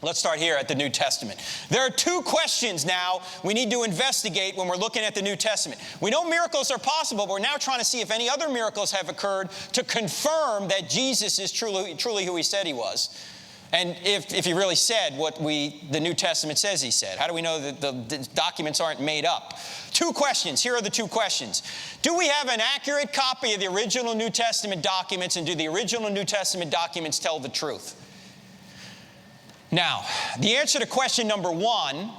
Let's start here at the New Testament. There are two questions now we need to investigate when we're looking at the New Testament. We know miracles are possible, but we're now trying to see if any other miracles have occurred to confirm that Jesus is truly who he said he was. And if he really said what the New Testament says he said. How do we know that the documents aren't made up? Two questions. Here are the two questions. Do we have an accurate copy of the original New Testament documents, and do the original New Testament documents tell the truth? Now, the answer to question number one,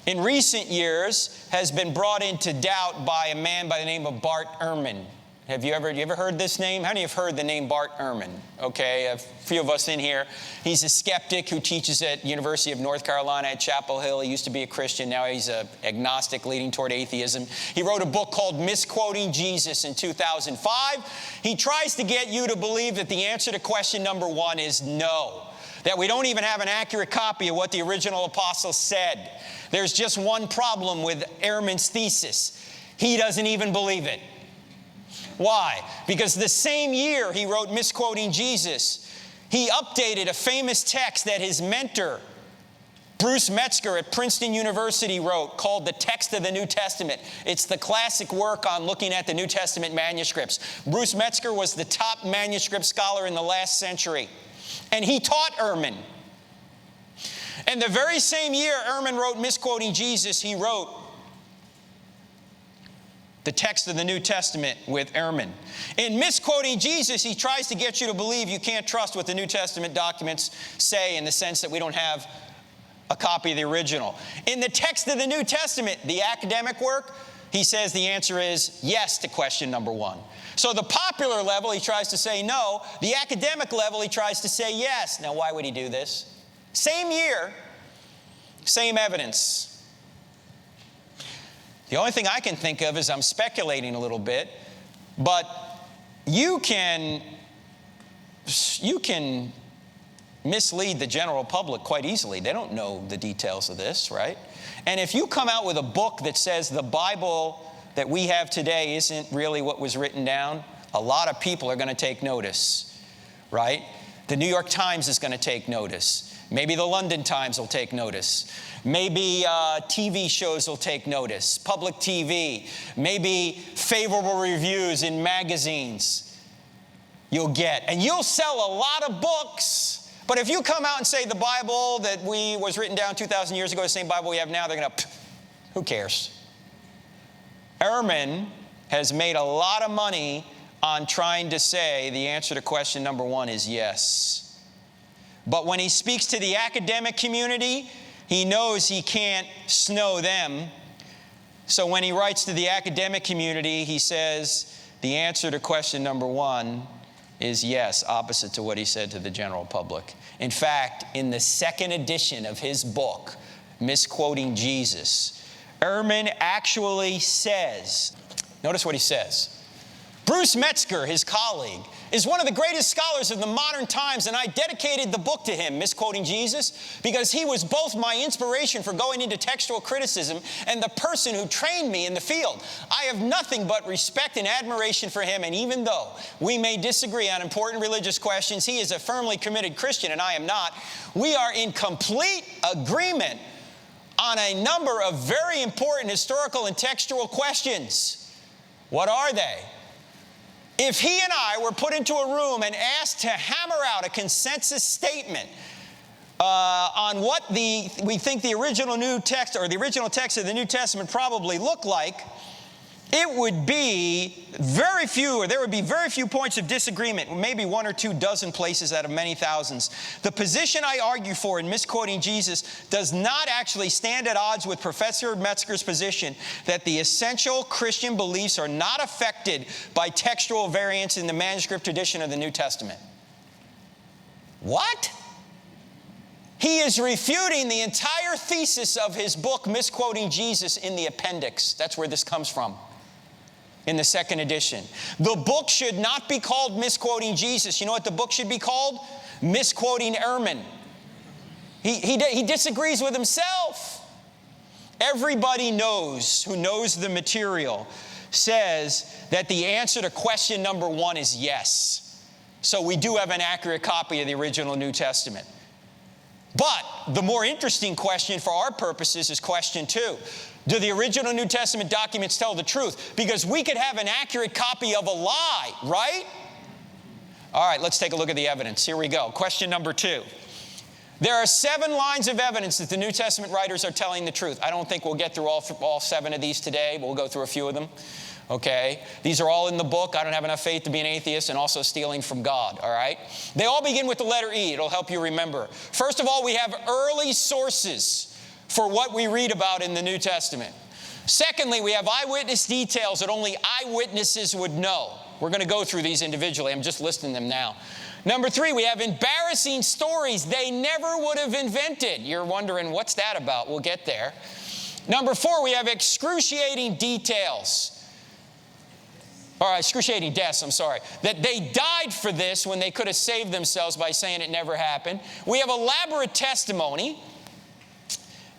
in recent years, has been brought into doubt by a man by the name of Bart Ehrman. Have you ever heard this name? How many have heard the name Bart Ehrman? Okay, a few of us in here. He's a skeptic who teaches at University of North Carolina at Chapel Hill. He used to be a Christian. Now he's an agnostic leading toward atheism. He wrote a book called Misquoting Jesus in 2005. He tries to get you to believe that the answer to question number one is no. That we don't even have an accurate copy of what the original apostle said. There's just one problem with Ehrman's thesis. He doesn't even believe it. Why? Because the same year he wrote Misquoting Jesus, he updated a famous text that his mentor, Bruce Metzger at Princeton University, wrote called the Text of the New Testament. It's the classic work on looking at the New Testament manuscripts. Bruce Metzger was the top manuscript scholar in the last century. And he taught Ehrman. And the very same year Ehrman wrote Misquoting Jesus, he wrote the text of the New Testament with Ehrman. In Misquoting Jesus, he tries to get you to believe you can't trust what the New Testament documents say, in the sense that we don't have a copy of the original. In the text of the New Testament, the academic work, he says the answer is yes to question number one. So the popular level, he tries to say no. The academic level, he tries to say yes. Now, why would he do this? Same year, same evidence. The only thing I can think of is, I'm speculating a little bit, but you can mislead the general public quite easily. They don't know the details of this, right? And if you come out with a book that says the Bible that we have today isn't really what was written down, a lot of people are going to take notice, right? The New York Times is going to take notice. Maybe the London Times will take notice. Maybe TV shows will take notice, public TV. Maybe favorable reviews in magazines you'll get. And you'll sell a lot of books. But if you come out and say the Bible that was written down 2,000 years ago, the same Bible we have now, they're going to, who cares? Ehrman has made a lot of money on trying to say the answer to question number one is yes. But when he speaks to the academic community, he knows he can't snow them. So when he writes to the academic community, he says the answer to question number one is yes, opposite to what he said to the general public. In fact, in the second edition of his book, Misquoting Jesus, Ehrman actually says, notice what he says. Bruce Metzger, his colleague, is one of the greatest scholars of the modern times, and I dedicated the book to him, Misquoting Jesus, because he was both my inspiration for going into textual criticism and the person who trained me in the field. I have nothing but respect and admiration for him, and even though we may disagree on important religious questions, he is a firmly committed Christian and I am not. We are in complete agreement on a number of very important historical and textual questions. What are they? If he and I were put into a room and asked to hammer out a consensus statement on what we think the original New Text or the original text of the New Testament probably looked like, it would be very few, or there would be very few points of disagreement, maybe 1 or 2 dozen places out of many thousands. The position I argue for in Misquoting Jesus does not actually stand at odds with Professor Metzger's position that the essential Christian beliefs are not affected by textual variants in the manuscript tradition of the New Testament. What? He is refuting the entire thesis of his book, Misquoting Jesus, in the appendix. That's where this comes from. In the second edition. The book should not be called Misquoting Jesus. You know what the book should be called? Misquoting Ehrman. He disagrees with himself. Everybody knows, who knows the material, says that the answer to question number one is yes. So we do have an accurate copy of the original New Testament. But the more interesting question for our purposes is question 2. Do the original New Testament documents tell the truth? Because we could have an accurate copy of a lie, right? All right, let's take a look at the evidence. Here we go. Question number 2. There are 7 lines of evidence that the New Testament writers are telling the truth. I don't think we'll get through all 7 of these today, but we'll go through a few of them. Okay? These are all in the book. I don't have enough faith to be an atheist, and also stealing from God, all right? They all begin with the letter E. It'll help you remember. First of all, we have early sources for what we read about in the New Testament. Secondly, we have eyewitness details that only eyewitnesses would know. We're going to go through these individually. I'm just listing them now. Number 3, we have embarrassing stories they never would have invented. You're wondering, what's that about? We'll get there. Number 4, we have excruciating details. Or excruciating deaths, I'm sorry. That they died for this when they could have saved themselves by saying it never happened. We have elaborate testimony.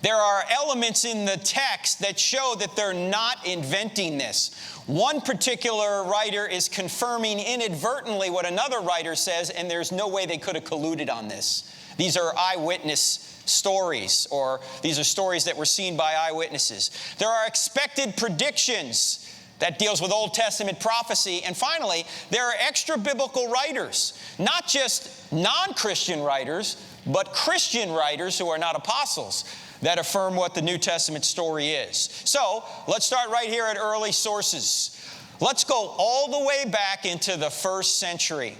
There are elements in the text that show that they're not inventing this. One particular writer is confirming inadvertently what another writer says, and there's no way they could have colluded on this. These are eyewitness stories, or these are stories that were seen by eyewitnesses. There are expected predictions. That deals with Old Testament prophecy. And finally, there are extra-biblical writers, not just non-Christian writers, but Christian writers who are not apostles that affirm what the New Testament story is. So, let's start right here at early sources. Let's go all the way back into the 1st century.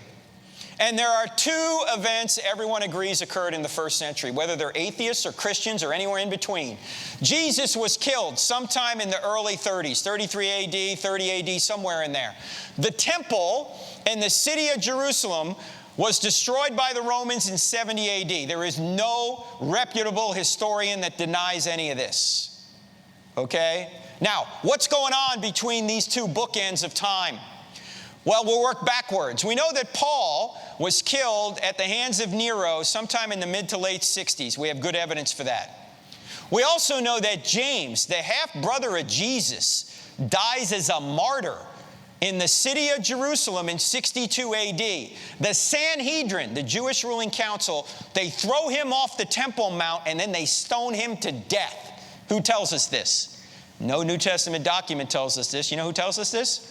And there are 2 events everyone agrees occurred in the 1st century, whether they're atheists or Christians or anywhere in between. Jesus was killed sometime in the early 30s, 33 AD, 30 AD, somewhere in there. The temple in the city of Jerusalem was destroyed by the Romans in 70 AD. There is no reputable historian that denies any of this. Okay? Now, what's going on between these 2 bookends of time? Well, we'll work backwards. We know that Paul was killed at the hands of Nero sometime in the mid to late 60s. We have good evidence for that. We also know that James, the half-brother of Jesus, dies as a martyr in the city of Jerusalem in 62 AD. The Sanhedrin, the Jewish ruling council, they throw him off the Temple Mount and then they stone him to death. Who tells us this? No New Testament document tells us this. You know who tells us this?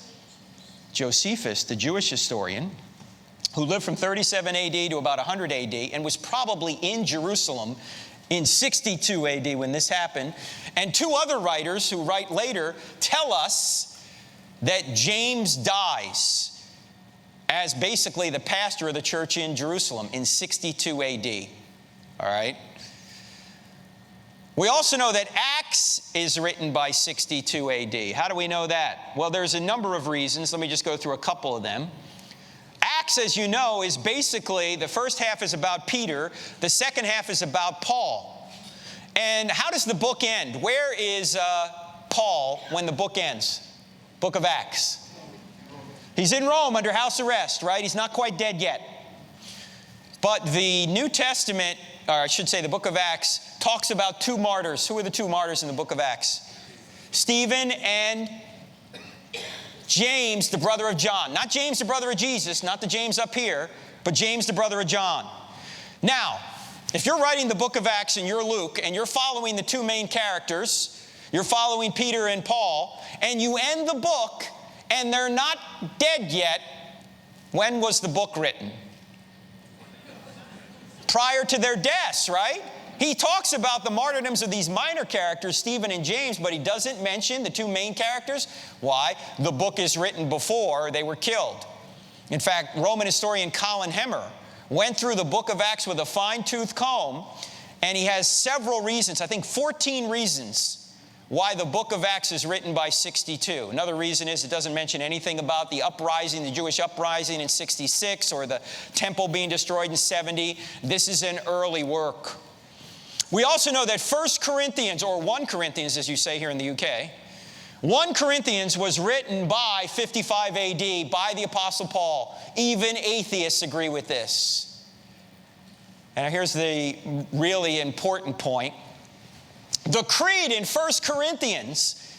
Josephus, the Jewish historian, who lived from 37 AD to about 100 AD and was probably in Jerusalem in 62 AD when this happened. And 2 other writers who write later tell us that James dies as basically the pastor of the church in Jerusalem in 62 AD. All right? We also know that Acts is written by 62 AD. How do we know that? Well, there's a number of reasons. Let me just go through a couple of them. Acts, as you know, is basically, the first half is about Peter, the second half is about Paul. And how does the book end? Where is Paul when the book ends? Book of Acts. He's in Rome under house arrest, right? He's not quite dead yet. But the New Testament, or I should say the book of Acts, talks about 2 martyrs. Who are the 2 martyrs in the book of Acts? Stephen and James, the brother of John. Not James, the brother of Jesus, not the James up here, but James, the brother of John. Now, if you're writing the book of Acts and you're Luke and you're following the 2 main characters, you're following Peter and Paul, and you end the book and they're not dead yet, when was the book written? Prior to their deaths, right? He talks about the martyrdoms of these minor characters, Stephen and James, but he doesn't mention the 2 main characters. Why? The book is written before they were killed. In fact, Roman historian Colin Hemmer went through the book of Acts with a fine-tooth comb, and he has several reasons, I think 14 reasons, why the book of Acts is written by 62. Another reason is it doesn't mention anything about the uprising, the Jewish uprising in 66, or the temple being destroyed in 70. This is an early work. We also know that 1 Corinthians, or 1 Corinthians as you say here in the UK, 1 Corinthians was written by 55 AD by the Apostle Paul. Even atheists agree with this. And here's the really important point. The creed in 1 Corinthians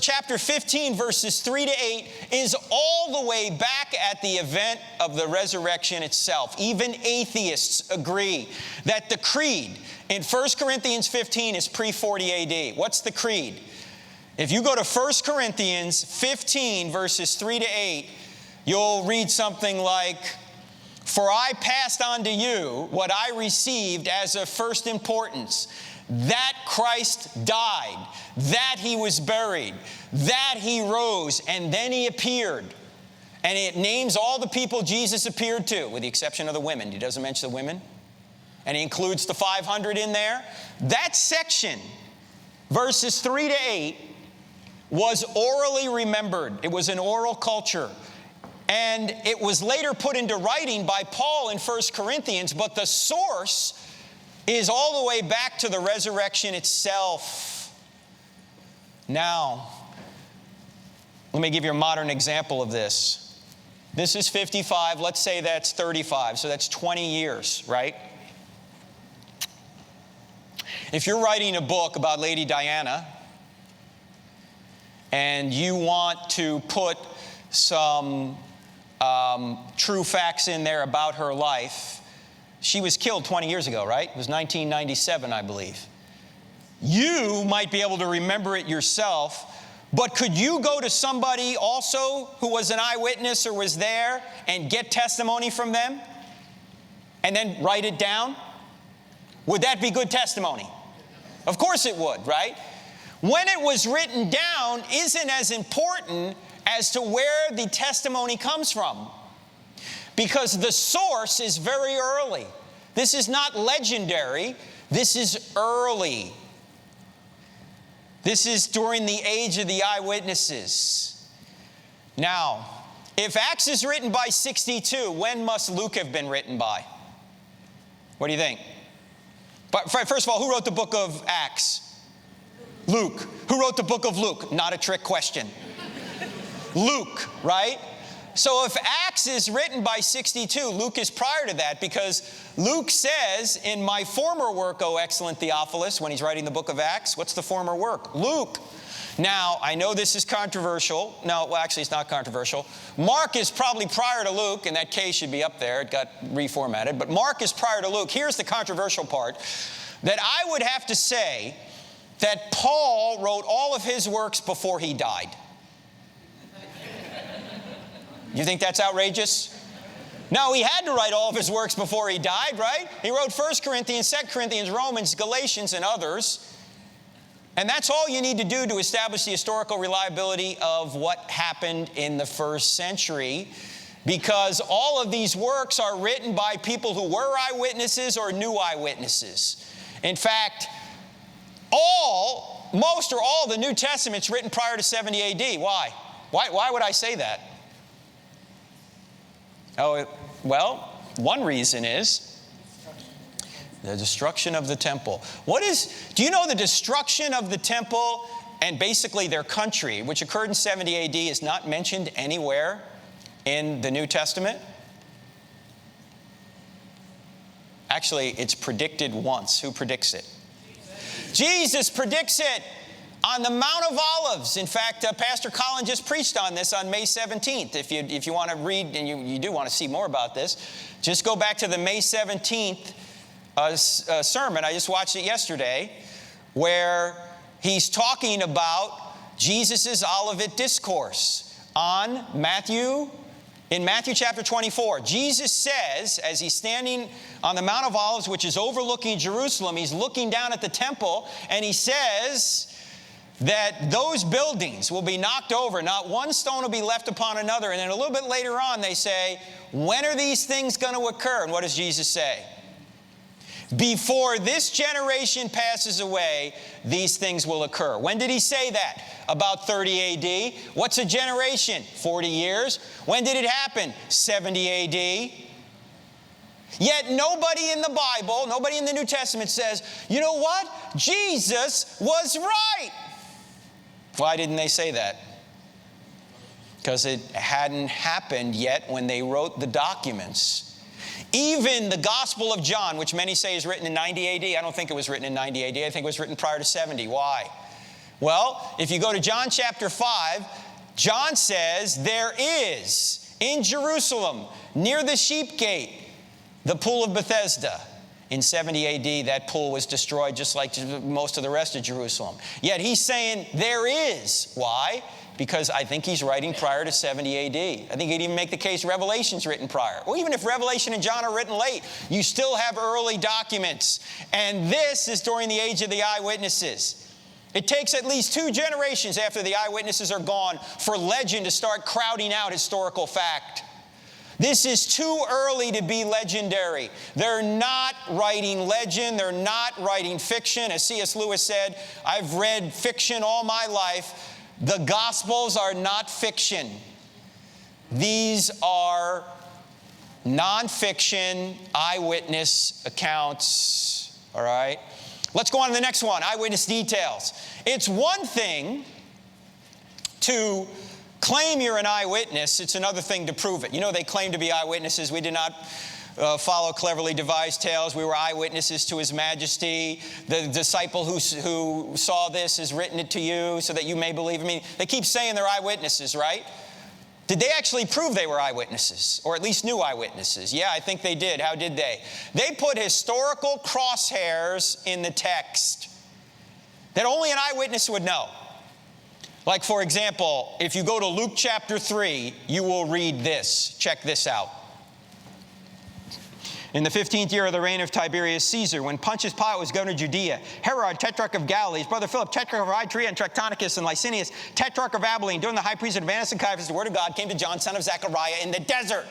chapter 15, verses 3 to 8, is all the way back at the event of the resurrection itself. Even atheists agree that the creed in 1 Corinthians 15 is pre-40 AD. What's the creed? If you go to 1 Corinthians 15, verses 3 to 8, you'll read something like, "For I passed on to you what I received as of first importance, that Christ died, that he was buried, that he rose, and then he appeared." And it names all the people Jesus appeared to, with the exception of the women. He doesn't mention the women. And he includes the 500 in there. That section, verses 3 to 8, was orally remembered. It was an oral culture. And it was later put into writing by Paul in 1 Corinthians, but the source is all the way back to the resurrection itself. Now, let me give you a modern example of this. This is 55. Let's say that's 35. So that's 20 years, right? If you're writing a book about Lady Diana and you want to put some true facts in there about her life, she was killed 20 years ago, right? It was 1997, I believe. You might be able to remember it yourself, but could you go to somebody also who was an eyewitness or was there and get testimony from them and then write it down? Would that be good testimony? Of course it would, right? When it was written down isn't as important as to where the testimony comes from, because the source is very early. This is not legendary. This is early. This is during the age of the eyewitnesses. Now, if Acts is written by 62, when must Luke have been written by? What do you think? But first of all, who wrote the book of Acts? Luke. Who wrote the book of Luke? Not a trick question. Luke, right? So if Acts is written by 62, Luke is prior to that, because Luke says, "In my former work, O excellent Theophilus," when he's writing the book of Acts. What's the former work? Luke. Now, I know this is controversial. No, well, actually, it's not controversial. Mark is probably prior to Luke, and that case should be up there. It got reformatted. But Mark is prior to Luke. Here's the controversial part, that I would have to say that Paul wrote all of his works before he died. You think that's outrageous? No, he had to write all of his works before he died, right? He wrote 1 Corinthians, 2 Corinthians, Romans, Galatians, and others. And that's all you need to do to establish the historical reliability of what happened in the first century, because all of these works are written by people who were eyewitnesses or new eyewitnesses. In fact, most or all the New Testament's written prior to 70 AD. Why? Why would I say that? Oh, well, one reason is the destruction of the temple. Do you know the destruction of the temple and basically their country, which occurred in 70 AD, is not mentioned anywhere in the New Testament? Actually, it's predicted once. Who predicts it? Jesus predicts it on the Mount of Olives. In fact, Pastor Colin just preached on this on May 17th. If you want to read, and you do want to see more about this, just go back to the May 17th sermon. I just watched it yesterday, where he's talking about Jesus' Olivet Discourse in Matthew chapter 24. Jesus says, as he's standing on the Mount of Olives, which is overlooking Jerusalem, he's looking down at the temple, and he says that those buildings will be knocked over. Not one stone will be left upon another. And then a little bit later on, they say, when are these things going to occur? And what does Jesus say? Before this generation passes away, these things will occur. When did he say that? About 30 AD. What's a generation? 40 years. When did it happen? 70 AD. Yet nobody in the Bible, nobody in the New Testament says, you know what? Jesus was right. Why didn't they say that? Because it hadn't happened yet when they wrote the documents. Even the Gospel of John, which many say is written in 90 AD, I don't think it was written in 90 AD. I think it was written prior to 70. Why? Well, if you go to John chapter 5, John says there is in Jerusalem, near the sheep gate, the pool of Bethesda. In 70 AD, that pool was destroyed just like most of the rest of Jerusalem. Yet he's saying there is. Why? Because I think he's writing prior to 70 AD. I think he'd even make the case Revelation's written prior. Well, even if Revelation and John are written late, you still have early documents. And this is during the age of the eyewitnesses. It takes at least 2 generations after the eyewitnesses are gone for legend to start crowding out historical fact. This is too early to be legendary. They're not writing legend. They're not writing fiction. As C.S. Lewis said, I've read fiction all my life. The Gospels are not fiction. These are nonfiction eyewitness accounts. All right? Let's go on to the next one, Eyewitness Details. It's one thing to claim you're an eyewitness. It's another thing to prove it. You know, they claim to be eyewitnesses. We did not follow cleverly devised tales. We were eyewitnesses to His Majesty. The disciple who saw this has written it to you so that you may believe. I mean, they keep saying they're eyewitnesses, right? Did they actually prove they were eyewitnesses, or at least new eyewitnesses? Yeah, I think they did. How did they? They put historical crosshairs in the text that only an eyewitness would know. Like, for example, if you go to Luke chapter 3, you will read this. Check this out. In the 15th year of the reign of Tiberius Caesar, when Pontius Pilate was governor of Judea, Herod, tetrarch of Galilee, his brother Philip, tetrarch of Ituraea and Trachonitis, and Licinius, tetrarch of Abilene, during the high priest of Annas and Caiaphas, the word of God came to John, son of Zechariah, in the desert.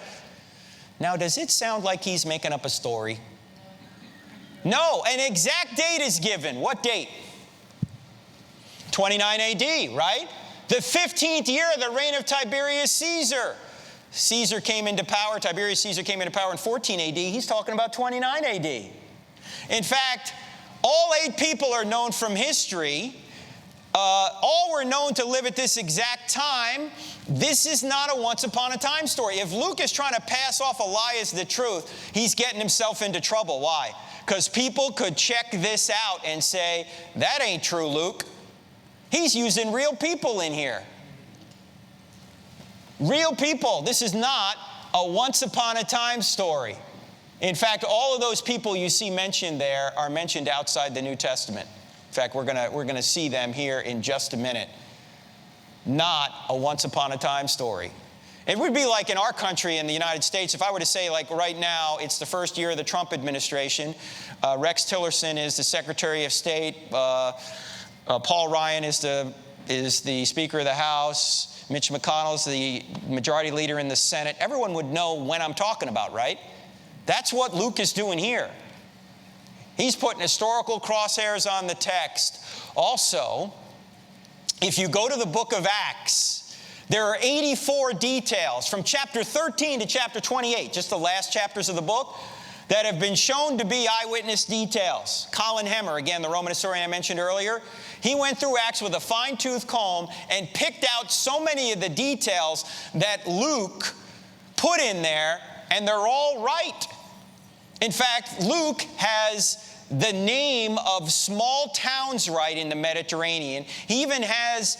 Now, does it sound like he's making up a story? No, an exact date is given. What date? 29 AD, right? The 15th year of the reign of Tiberius Caesar. Caesar came into power, Tiberius Caesar came into power in 14 AD. He's talking about 29 AD. In fact, all 8 people are known from history. All were known to live at this exact time. This is not a once upon a time story. If Luke is trying to pass off a lie as the truth, he's getting himself into trouble. Why? Because people could check this out and say, that ain't true, Luke. He's using real people in here. Real people. This is not a once upon a time story. In fact, all of those people you see mentioned there are mentioned outside the New Testament. In fact, we're going to see them here in just a minute. Not a once upon a time story. It would be like in our country, in the United States, if I were to say, like right now, it's the first year of the Trump administration. Rex Tillerson is the Secretary of State. Paul Ryan is the Speaker of the House. Mitch McConnell is the Majority Leader in the Senate. Everyone would know when I'm talking about, right? That's what Luke is doing here. He's putting historical crosshairs on the text. Also, if you go to the book of Acts, there are 84 details from chapter 13 to chapter 28, just the last chapters of the book, that have been shown to be eyewitness details. Colin Hemmer, again, the Roman historian I mentioned earlier, he went through Acts with a fine-tooth comb and picked out so many of the details that Luke put in there, and they're all right. In fact, Luke has the name of small towns right in the Mediterranean. He even has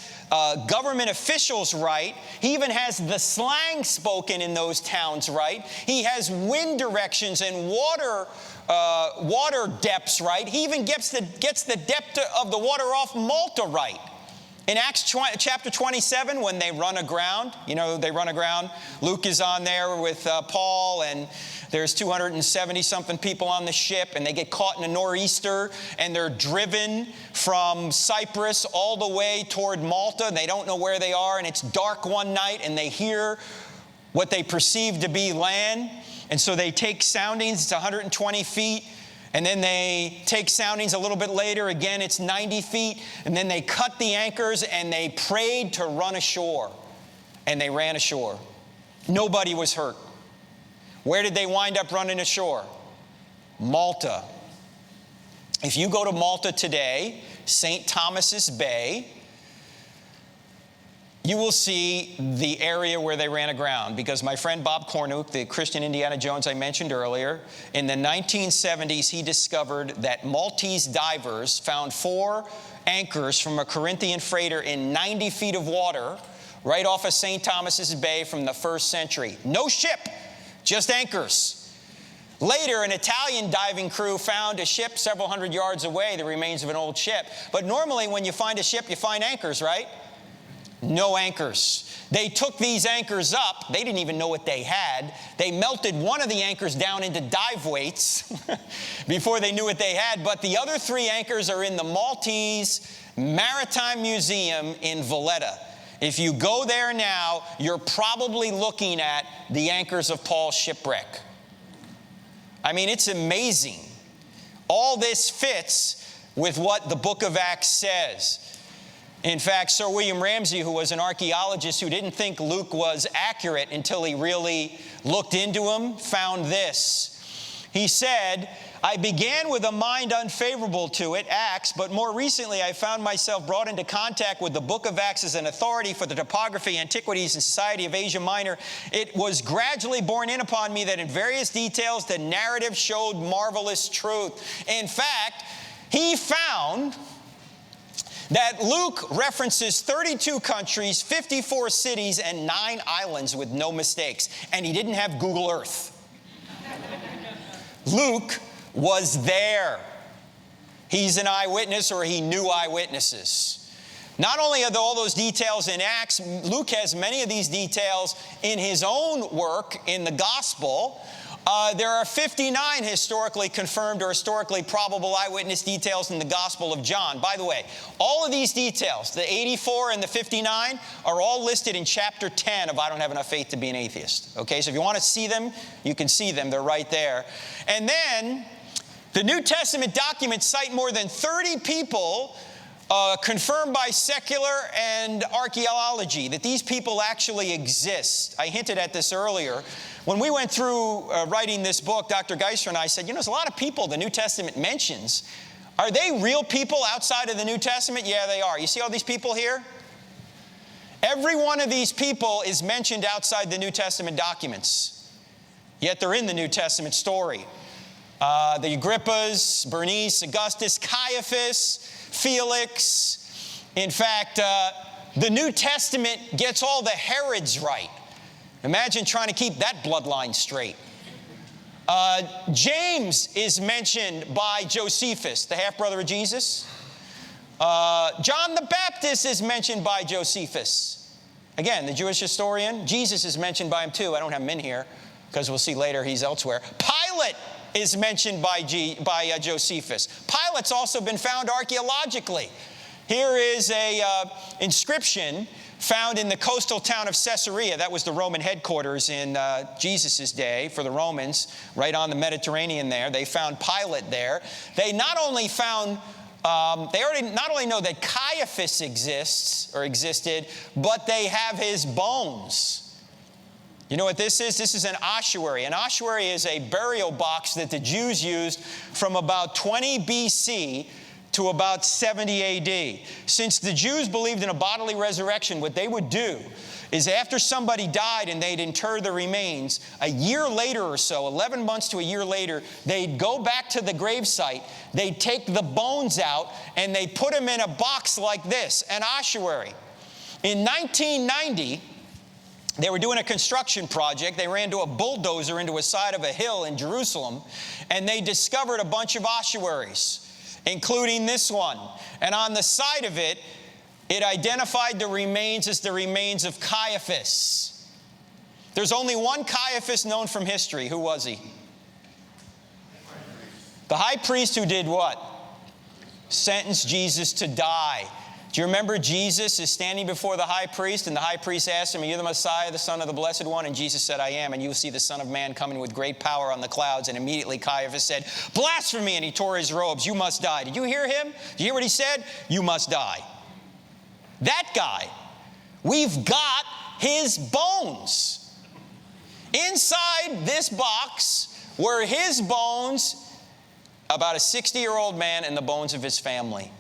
government officials right. He even has the slang spoken in those towns right. He has wind directions and water depths right. He even gets the depth of the water off Malta right. In Acts chapter 27, when they run aground, they run aground. Luke is on there with Paul, and there's 270-something people on the ship, and they get caught in a nor'easter, and they're driven from Cyprus all the way toward Malta. They don't know where they are, and it's dark one night, and they hear what they perceive to be land. And so they take soundings. It's 120 feet. And then they take soundings a little bit later. Again, it's 90 feet. And then they cut the anchors and they prayed to run ashore. And they ran ashore. Nobody was hurt. Where did they wind up running ashore? Malta. If you go to Malta today, St. Thomas's Bay, you will see the area where they ran aground, because my friend Bob Cornuke, the Christian Indiana Jones I mentioned earlier, in the 1970s he discovered that Maltese divers found 4 anchors from a Corinthian freighter in 90 feet of water right off of St. Thomas's Bay from the 1st century. No ship, just anchors. Later, an Italian diving crew found a ship several hundred yards away, the remains of an old ship. But normally when you find a ship, you find anchors, right? No anchors. They took these anchors up. They didn't even know what they had. They melted one of the anchors down into dive weights before they knew what they had. But the other 3 anchors are in the Maltese Maritime Museum in Valletta. If you go there now, you're probably looking at the anchors of Paul's shipwreck. I mean, it's amazing. All this fits with what the book of Acts says. In fact, Sir William Ramsay, who was an archaeologist who didn't think Luke was accurate until he really looked into him, found this. He said, I began with a mind unfavorable to it, Acts, but more recently I found myself brought into contact with the book of Acts as an authority for the topography, antiquities, and society of Asia Minor. It was gradually borne in upon me that in various details the narrative showed marvelous truth. In fact, he found that Luke references 32 countries, 54 cities, and 9 islands with no mistakes. And he didn't have Google Earth. Luke was there. He's an eyewitness, or he knew eyewitnesses. Not only are there all those details in Acts, Luke has many of these details in his own work in the Gospel. There are 59 historically confirmed or historically probable eyewitness details in the Gospel of John. By the way, all of these details, the 84 and the 59, are all listed in chapter 10 of I Don't Have Enough Faith to Be an Atheist. Okay, so if you want to see them, you can see them. They're right there. And then the New Testament documents cite more than 30 people confirmed by secular and archaeology that these people actually exist. I hinted at this earlier. When we went through writing this book, Dr. Geisler and I said, there's a lot of people the New Testament mentions. Are they real people outside of the New Testament? Yeah, they are. You see all these people here? Every one of these people is mentioned outside the New Testament documents. Yet they're in the New Testament story. The Agrippas, Bernice, Augustus, Caiaphas, Felix. In fact, the New Testament gets all the Herods right. Imagine trying to keep that bloodline straight. James is mentioned by Josephus, the half-brother of Jesus. John the Baptist is mentioned by Josephus. Again, the Jewish historian. Jesus is mentioned by him too. I don't have him in here because we'll see later he's elsewhere. Pilate is mentioned by Josephus. Pilate's also been found archaeologically. Here is a inscription found in the coastal town of Caesarea. That was the Roman headquarters in Jesus' day for the Romans, right on the Mediterranean there. They found Pilate there. They not only found, not only know that Caiaphas existed, but they have his bones. You know what this is? This is an ossuary. An ossuary is a burial box that the Jews used from about 20 BC to about 70 AD. Since the Jews believed in a bodily resurrection, what they would do is after somebody died and they'd inter the remains, a year later or so, 11 months to a year later, they'd go back to the gravesite, they'd take the bones out, and they'd put them in a box like this, an ossuary. In 1990, they were doing a construction project. They ran to a bulldozer into a side of a hill in Jerusalem, and they discovered a bunch of ossuaries, including this one. And on the side of it, it identified the remains as the remains of Caiaphas. There's only one Caiaphas known from history. Who was he? The high priest who did what? Sentenced Jesus to die. Do you remember Jesus is standing before the high priest, and the high priest asked him, "Are you the Messiah, the Son of the Blessed One?" And Jesus said, "I am, and you will see the Son of Man coming with great power on the clouds." And immediately Caiaphas said, "Blasphemy!" And he tore his robes. "You must die." Did you hear him? Did you hear what he said? "You must die." That guy, we've got his bones. Inside this box were his bones, about a 60-year-old man, and the bones of his family.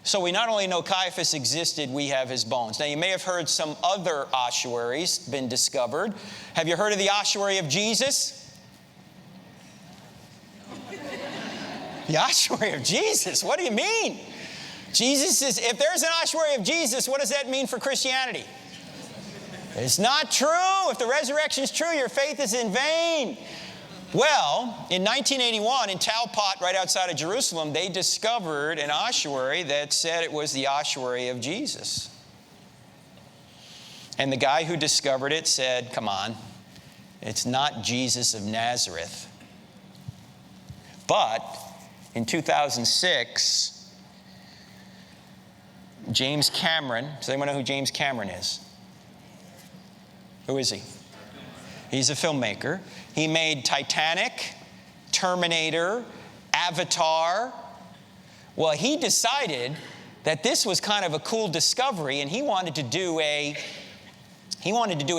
So we not only know Caiaphas existed, we have his bones. Now you may have heard some other ossuaries been discovered. Have you heard of the Ossuary of Jesus? The Ossuary of Jesus? What do you mean? Jesus is, if there's an Ossuary of Jesus, what does that mean for Christianity? It's not true. If the resurrection is true, your faith is in vain. Well, in 1981, in Talpat, right outside of Jerusalem, they discovered an ossuary that said it was the Ossuary of Jesus. And the guy who discovered it said, come on, it's not Jesus of Nazareth. But in 2006, James Cameron, does anyone know who James Cameron is? Who is he? He's a filmmaker. He made Titanic, Terminator, Avatar. Well, he decided that this was kind of a cool discovery, and he wanted to do a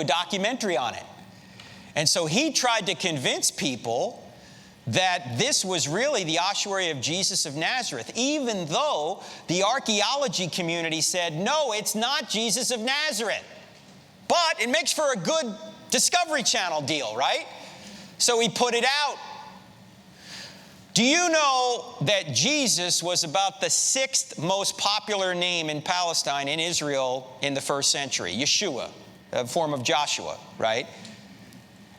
documentary on it. And so he tried to convince people that this was really the Ossuary of Jesus of Nazareth, even though the archaeology community said, no, it's not Jesus of Nazareth. But it makes for a good Discovery Channel deal, right? So he put it out. Do you know that Jesus was about the 6th most popular name in Palestine, in Israel, in the 1st century? Yeshua, a form of Joshua, right?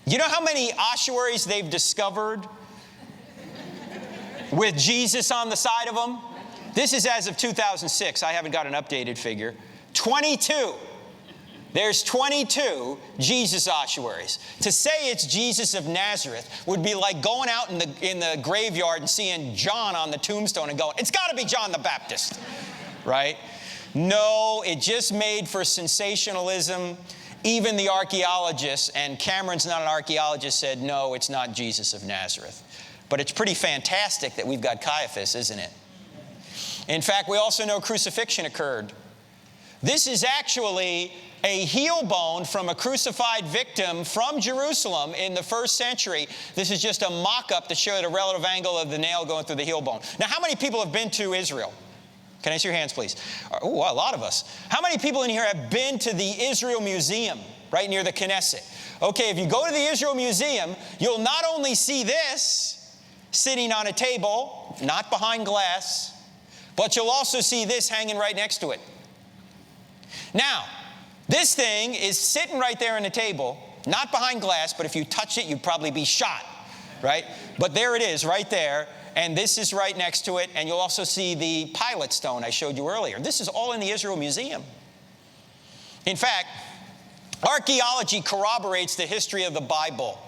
You know how many ossuaries they've discovered with Jesus on the side of them? This is as of 2006. I haven't got an updated figure. 22. There's 22 Jesus ossuaries. To say it's Jesus of Nazareth would be like going out in the graveyard and seeing John on the tombstone and going, it's got to be John the Baptist, right? No, it just made for sensationalism. Even the archaeologists, and Cameron's not an archaeologist, said, no, it's not Jesus of Nazareth. But it's pretty fantastic that we've got Caiaphas, isn't it? In fact, we also know crucifixion occurred. This is actually a heel bone from a crucified victim from Jerusalem in the 1st century. This is just a mock-up to show the relative angle of the nail going through the heel bone. Now, how many people have been to Israel? Can I see your hands, please? Oh, a lot of us. How many people in here have been to the Israel Museum right near the Knesset? Okay, if you go to the Israel Museum, you'll not only see this sitting on a table, not behind glass, but you'll also see this hanging right next to it. Now, this thing is sitting right there on the table, not behind glass, but if you touch it, you'd probably be shot, right? But there it is, right there, and this is right next to it, and you'll also see the pilot stone I showed you earlier. This is all in the Israel Museum. In fact, archaeology corroborates the history of the Bible.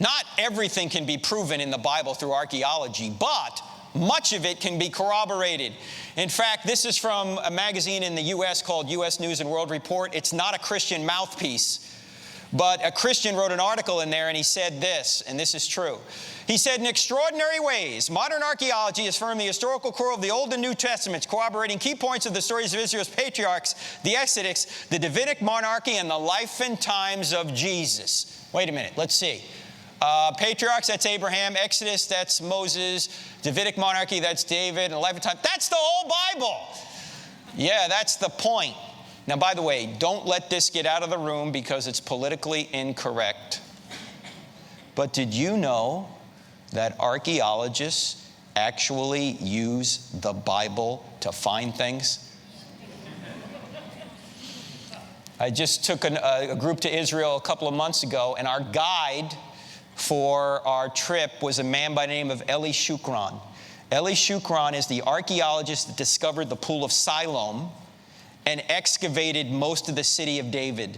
Not everything can be proven in the Bible through archaeology, but much of it can be corroborated. In fact, this is from a magazine in the U.S. called U.S. News and World Report. It's not a Christian mouthpiece, but a Christian wrote an article in there, and he said this, and this is true. He said, in extraordinary ways, modern archaeology has affirmed the historical core of the Old and New Testaments, corroborating key points of the stories of Israel's patriarchs, the Exodus, the Davidic monarchy, and the life and times of Jesus. Wait a minute, let's see. Patriarchs, that's Abraham. Exodus, that's Moses. Davidic monarchy, that's David. And life and time, that's the whole Bible. Yeah, that's the point. Now, by the way, don't let this get out of the room because it's politically incorrect. But did you know that archaeologists actually use the Bible to find things? I just took a group to Israel a couple of months ago, and our guide for our trip was a man by the name of Eli Shukran. Eli Shukran is the archaeologist that discovered the Pool of Siloam and excavated most of the city of David.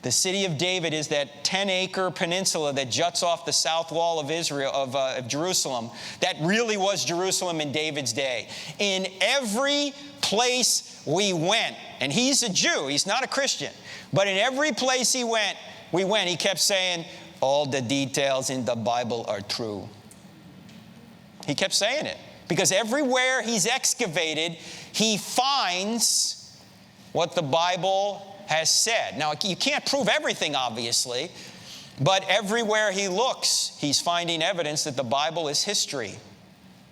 The city of David is that 10-acre peninsula that juts off the south wall of Israel, of Jerusalem. That really was Jerusalem in David's day. In every place we went, and he's a Jew, he's not a Christian, but in every place we went, he kept saying, all the details in the Bible are true. He kept saying it because everywhere he's excavated, he finds what the Bible has said. Now, you can't prove everything, obviously, but everywhere he looks, he's finding evidence that the Bible is history.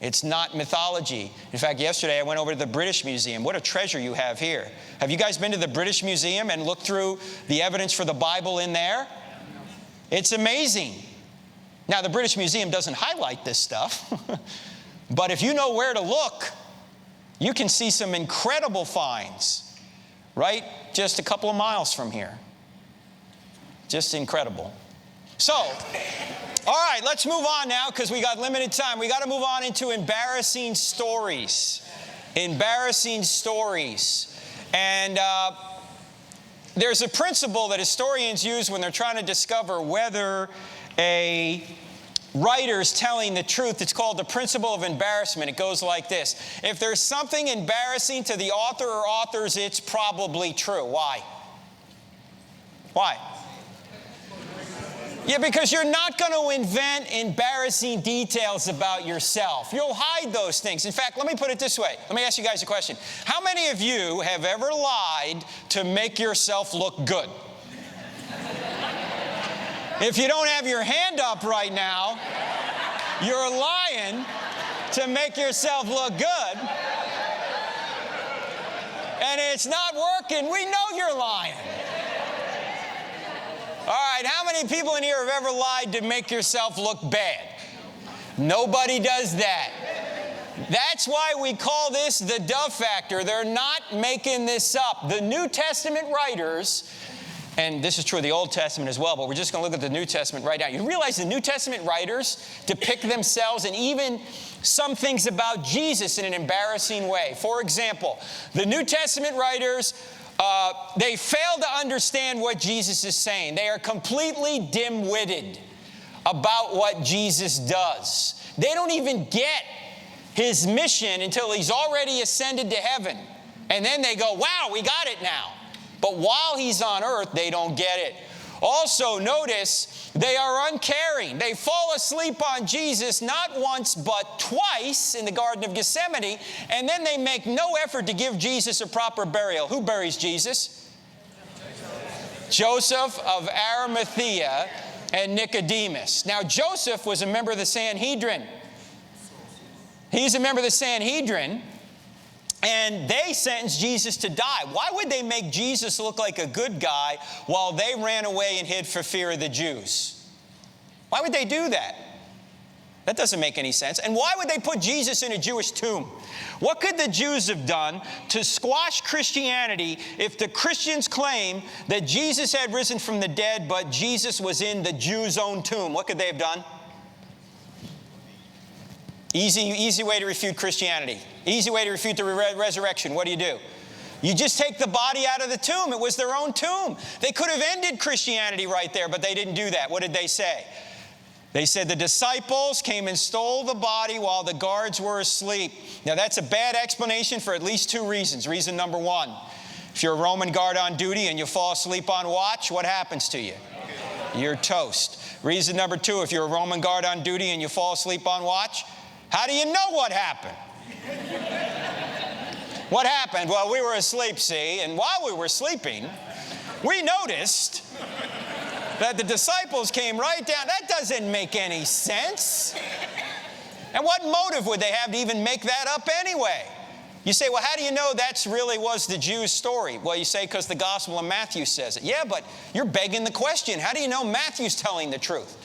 It's not mythology. In fact, yesterday I went over to the British Museum. What a treasure you have here. Have you guys been to the British Museum and looked through the evidence for the Bible in there? It's amazing. Now, the British Museum doesn't highlight this stuff, but if you know where to look, you can see some incredible finds, right? Just a couple of miles from here. Just incredible. So, all right, let's move on now because we got limited time. We got to move on into embarrassing stories. Embarrassing stories. And there's a principle that historians use when they're trying to discover whether a writer's telling the truth. It's called the Principle of Embarrassment. It goes like this. If there's something embarrassing to the author or authors, it's probably true. Why? Why? Yeah, because you're not going to invent embarrassing details about yourself. You'll hide those things. In fact, let me put it this way. Let me ask you guys a question. How many of you have ever lied to make yourself look good? If you don't have your hand up right now, you're lying to make yourself look good. And it's not working. We know you're lying. All right, how many people in here have ever lied to make yourself look bad? Nobody does that. That's why we call this the dove factor. They're not making this up. The New Testament writers, and this is true of the Old Testament as well, but we're just going to look at the New Testament right now. You realize the New Testament writers depict themselves and even some things about Jesus in an embarrassing way. For example, the New Testament writers, they fail to understand what Jesus is saying. They are completely dim-witted about what Jesus does. They don't even get his mission until he's already ascended to heaven. And then they go, wow, we got it now. But while he's on earth, they don't get it. Also, notice they are uncaring. They fall asleep on Jesus not once but twice in the Garden of Gethsemane, and then they make no effort to give Jesus a proper burial. Who buries Jesus? Joseph of Arimathea and Nicodemus. Now, Joseph was a member of the Sanhedrin. He's a member of the Sanhedrin. And they sentenced Jesus to die. Why would they make Jesus look like a good guy while they ran away and hid for fear of the Jews? Why would they do that? That doesn't make any sense. And why would they put Jesus in a Jewish tomb? What could the Jews have done to squash Christianity if the Christians claim that Jesus had risen from the dead, but Jesus was in the Jews' own tomb? What could they have done? Easy way to refute Christianity. Easy way to refute the resurrection. What do? You just take the body out of the tomb. It was their own tomb. They could have ended Christianity right there, but they didn't do that. What did they say? They said the disciples came and stole the body while the guards were asleep. Now, that's a bad explanation for at least two reasons. Reason number one, if you're a Roman guard on duty and you fall asleep on watch, what happens to you? You're toast. Reason number two, if you're a Roman guard on duty and you fall asleep on watch, how do you know what happened? What happened? Well, we were asleep, see, and while we were sleeping, we noticed that the disciples came right down. That doesn't make any sense. And what motive would they have to even make that up anyway? You say, well, how do you know that's really was the Jews' story? Well, you say because the Gospel of Matthew says it. Yeah, but you're begging the question. How do you know Matthew's telling the truth?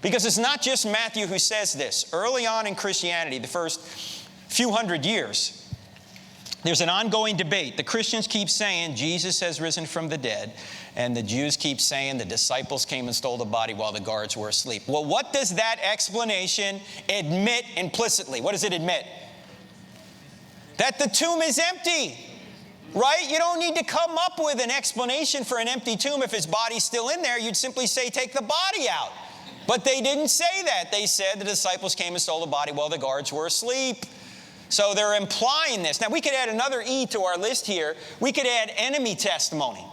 Because it's not just Matthew who says this. Early on in Christianity, the first few hundred years, there's an ongoing debate. The Christians keep saying Jesus has risen from the dead, and the Jews keep saying the disciples came and stole the body while the guards were asleep. Well, what does that explanation admit implicitly? What does it admit? That the tomb is empty, right? You don't need to come up with an explanation for an empty tomb if his body's still in there. You'd simply say, take the body out. But they didn't say that. They said the disciples came and stole the body while the guards were asleep. So they're implying this. Now, we could add another E to our list here. We could add enemy testimony.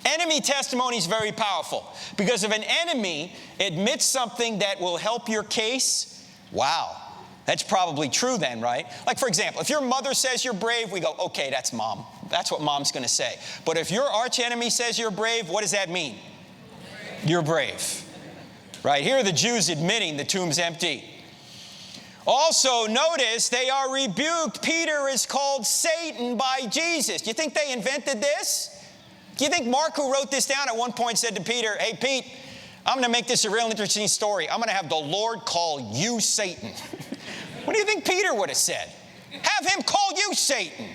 Enemy testimony is very powerful because if an enemy admits something that will help your case, wow, that's probably true then, right? Like, for example, if your mother says you're brave, we go, okay, that's mom. That's what mom's going to say. But if your arch enemy says you're brave, what does that mean? You're brave. Right? Here are the Jews admitting the tomb's empty. Also, notice they are rebuked. Peter is called Satan by Jesus. Do you think they invented this? Do you think Mark, who wrote this down, at one point said to Peter, hey, Pete, I'm going to make this a real interesting story. I'm going to have the Lord call you Satan. What do you think Peter would have said? Have him call you Satan.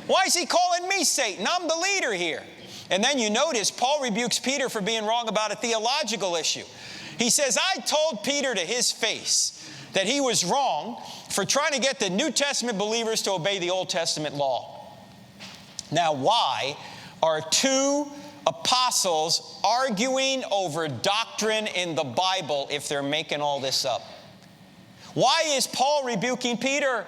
Why is he calling me Satan? I'm the leader here. And then you notice Paul rebukes Peter for being wrong about a theological issue. He says, I told Peter to his face that he was wrong for trying to get the New Testament believers to obey the Old Testament law. Now, why are two apostles arguing over doctrine in the Bible if they're making all this up? Why is Paul rebuking Peter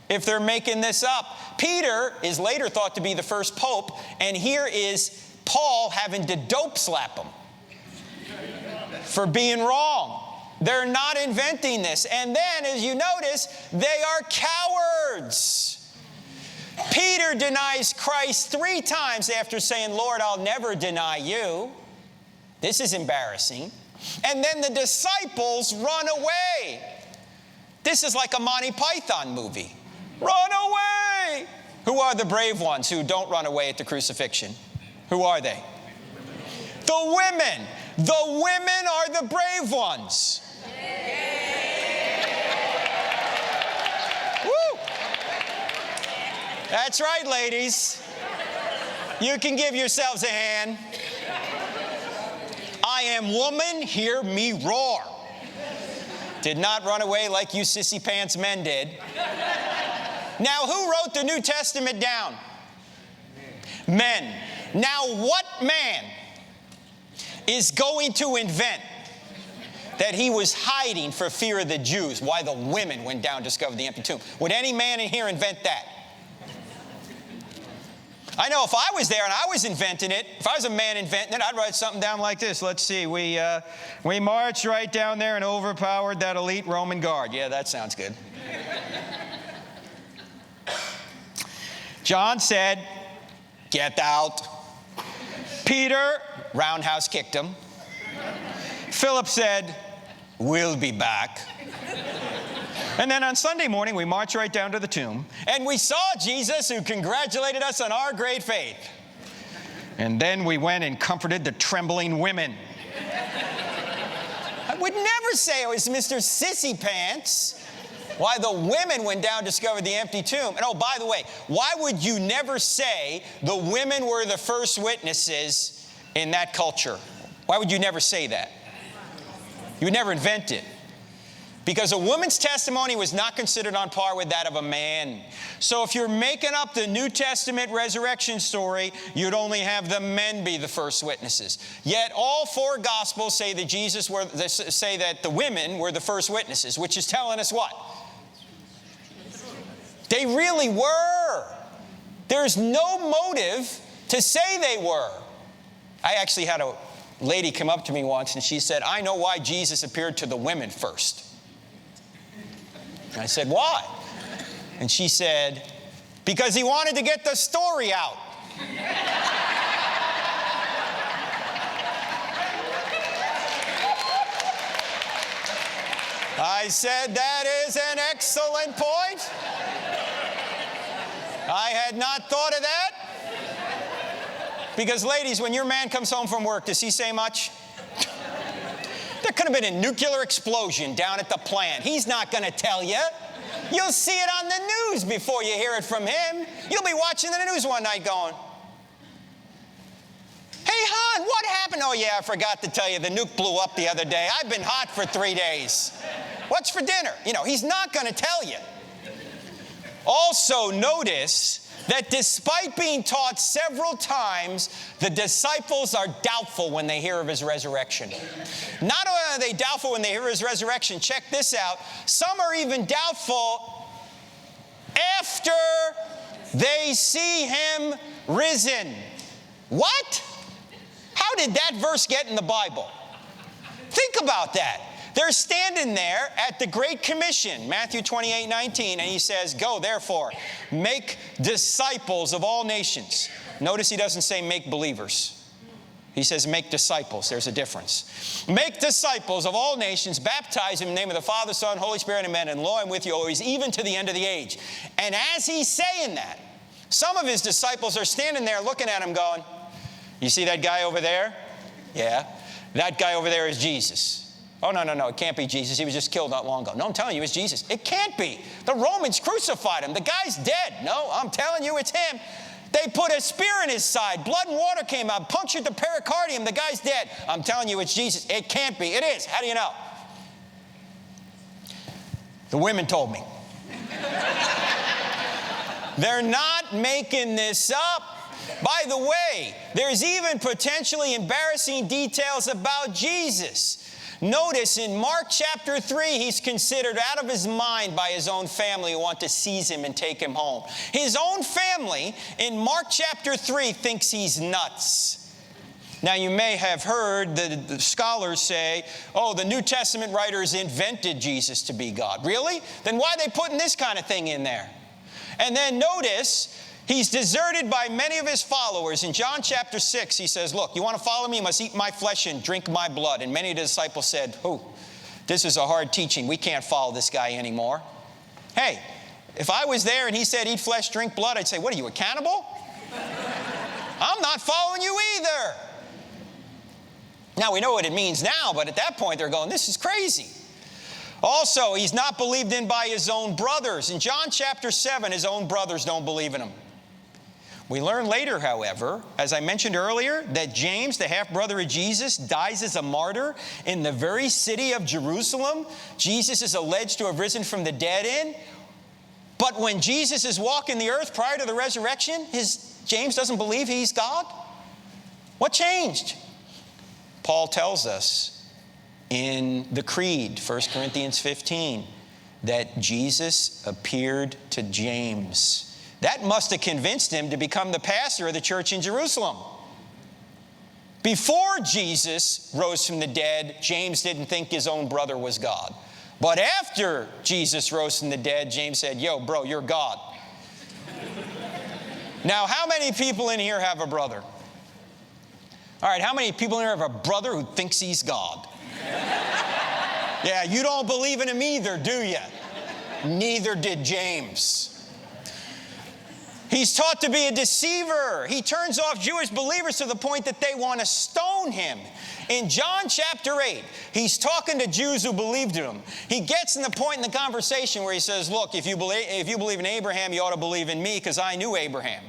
if they're making this up? Peter is later thought to be the first pope, and here is Paul having to dope slap him for being wrong. They're not inventing this. And then, as you notice, they are cowards. Peter denies Christ 3 times after saying, Lord, I'll never deny you. This is embarrassing. And then the disciples run away. This is like a Monty Python movie. Run away! Who are the brave ones who don't run away at the crucifixion? Who are they? The women. The women are the brave ones. Woo! That's right, ladies. You can give yourselves a hand. I am woman, hear me roar. Did not run away like you sissy pants men did. Now, who wrote the New Testament down? Men. Now, what man is going to invent that he was hiding for fear of the Jews, why the women went down and discovered the empty tomb? Would any man in here invent that? I know if I was there and I was inventing it, if I was a man inventing it, I'd write something down like this. Let's see. We marched right down there and overpowered that elite Roman guard. Yeah, that sounds good. John said, get out. Peter, roundhouse kicked him. Philip said, we'll be back. And then on Sunday morning, we marched right down to the tomb, and we saw Jesus, who congratulated us on our great faith. And then we went and comforted the trembling women. I would never say it was Mr. Sissy Pants. Why the women went down and discovered the empty tomb. And oh, by the way, why would you never say the women were the first witnesses in that culture? Why would you never say that? You would never invent it. Because a woman's testimony was not considered on par with that of a man. So if you're making up the New Testament resurrection story, you'd only have the men be the first witnesses. Yet all 4 Gospels say that the women were the first witnesses, which is telling us what? They really were. There's no motive to say they were. I actually had a lady come up to me once and she said, I know why Jesus appeared to the women first. I said, why? And she said, because he wanted to get the story out. I said, that is an excellent point. I had not thought of that. Because ladies, when your man comes home from work, does he say much? There could have been a nuclear explosion down at the plant. He's not going to tell you. You'll see it on the news before you hear it from him. You'll be watching the news one night going, hey, hon, what happened? Oh, yeah, I forgot to tell you. The nuke blew up the other day. I've been hot for 3 days. What's for dinner? You know, he's not going to tell you. Also, notice that despite being taught several times, the disciples are doubtful when they hear of his resurrection. Not only are they doubtful when they hear his resurrection, check this out, some are even doubtful after they see him risen. What? How did that verse get in the Bible? Think about that. They're standing there at the Great Commission, Matthew 28:19, and he says, go, therefore, make disciples of all nations. Notice he doesn't say make believers. He says, make disciples. There's a difference. Make disciples of all nations, baptize them in the name of the Father, Son, Holy Spirit, Amen. And lo, I'm with you always, even to the end of the age. And as he's saying that, some of his disciples are standing there looking at him going, you see that guy over there? Yeah. That guy over there is Jesus. Oh, no, it can't be Jesus. He was just killed not long ago. No, I'm telling you, it's Jesus. It can't be. The Romans crucified him. The guy's dead. No, I'm telling you, it's him. They put a spear in his side. Blood and water came out, punctured the pericardium. The guy's dead. I'm telling you, it's Jesus. It can't be. It is. How do you know? The women told me. They're not making this up. By the way, there's even potentially embarrassing details about Jesus. Notice in Mark chapter 3, he's considered out of his mind by his own family who want to seize him and take him home. His own family in Mark chapter 3 thinks he's nuts. Now, you may have heard the scholars say, oh, the New Testament writers invented Jesus to be God. Really? Then why are they putting this kind of thing in there? And then notice, he's deserted by many of his followers. In John chapter 6, he says, look, you want to follow me? You must eat my flesh and drink my blood. And many of the disciples said, this is a hard teaching. We can't follow this guy anymore. Hey, if I was there and he said, eat flesh, drink blood, I'd say, what are you, a cannibal? I'm not following you either. Now, we know what it means now, but at that point, they're going, this is crazy. Also, he's not believed in by his own brothers. In John chapter 7, his own brothers don't believe in him. We learn later, however, as I mentioned earlier, that James, the half-brother of Jesus, dies as a martyr in the very city of Jerusalem Jesus is alleged to have risen from the dead in. But when Jesus is walking the earth prior to the resurrection, James doesn't believe he's God? What changed? Paul tells us in the Creed, 1 Corinthians 15, that Jesus appeared to James. That must have convinced him to become the pastor of the church in Jerusalem. Before Jesus rose from the dead, James didn't think his own brother was God. But after Jesus rose from the dead, James said, yo, bro, you're God. Now, how many people in here have a brother? All right, how many people in here have a brother who thinks he's God? Yeah, you don't believe in him either, do you? Neither did James. He's taught to be a deceiver. He turns off Jewish believers to the point that they want to stone him. In John chapter 8, he's talking to Jews who believed in him. He gets in the point in the conversation where he says, look, if you believe in Abraham, you ought to believe in me because I knew Abraham.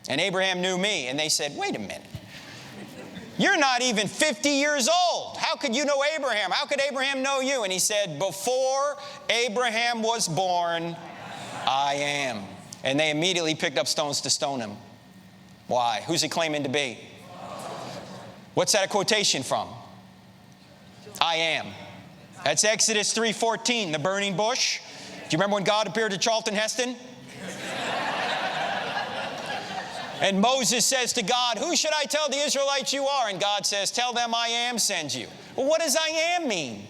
And Abraham knew me. And they said, wait a minute. You're not even 50 years old. How could you know Abraham? How could Abraham know you? And he said, before Abraham was born, I am. And they immediately picked up stones to stone him. Why? Who's he claiming to be? What's that a quotation from? I am. That's Exodus 3:14, the burning bush. Do you remember when God appeared to Charlton Heston? And Moses says to God, who should I tell the Israelites you are? And God says, tell them I am sends you. Well, what does I am mean?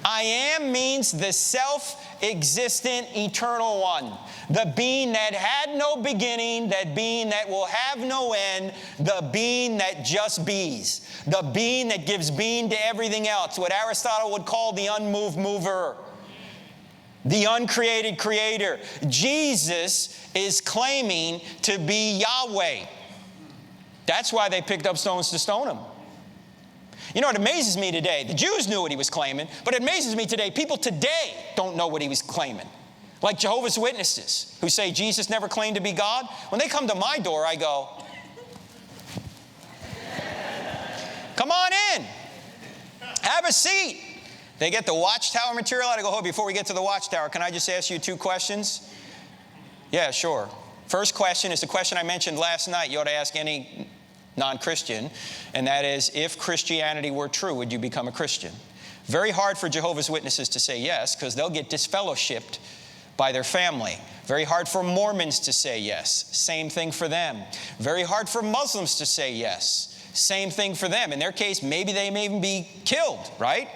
I am means the self-existent eternal one. The being that had no beginning, that being that will have no end, the being that just bees. The being that gives being to everything else, what Aristotle would call the unmoved mover. The uncreated creator. Jesus is claiming to be Yahweh. That's why they picked up stones to stone him. You know, it amazes me today. The Jews knew what he was claiming, but it amazes me today. People today don't know what he was claiming. Like Jehovah's Witnesses, who say Jesus never claimed to be God. When they come to my door, I go, come on in. Have a seat. They get the Watchtower material. I go, before we get to the Watchtower, can I just ask you 2 questions? Yeah, sure. First question is the question I mentioned last night. You ought to ask any non-Christian, and that is, if Christianity were true, would you become a Christian? Very hard for Jehovah's Witnesses to say yes, because they'll get disfellowshipped by their family. Very hard for Mormons to say yes. Same thing for them. Very hard for Muslims to say yes. Same thing for them. In their case, maybe they may even be killed, right?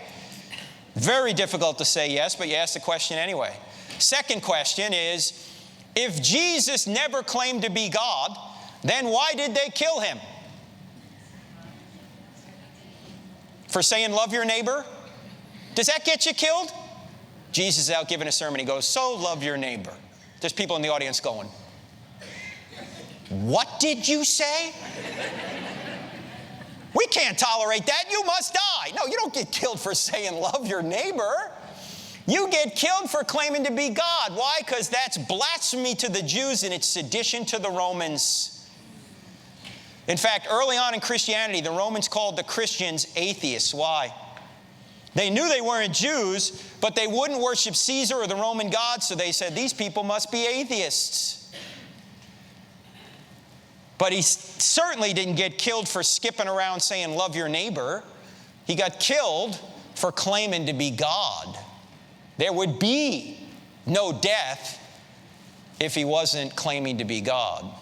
Very difficult to say yes, but you ask the question anyway. Second question is, if Jesus never claimed to be God, then why did they kill him? for saying love your neighbor? Does that get you killed? Jesus is out giving a sermon. He goes, so love your neighbor. There's people in the audience going, what did you say? We can't tolerate that. You must die. No, you don't get killed for saying love your neighbor. You get killed for claiming to be God. Why? Because that's blasphemy to the Jews and it's sedition to the Romans. In fact, early on in Christianity, the Romans called the Christians atheists. Why? They knew they weren't Jews, but they wouldn't worship Caesar or the Roman gods, so they said, these people must be atheists. But he certainly didn't get killed for skipping around saying, love your neighbor. He got killed for claiming to be God. There would be no death if he wasn't claiming to be God.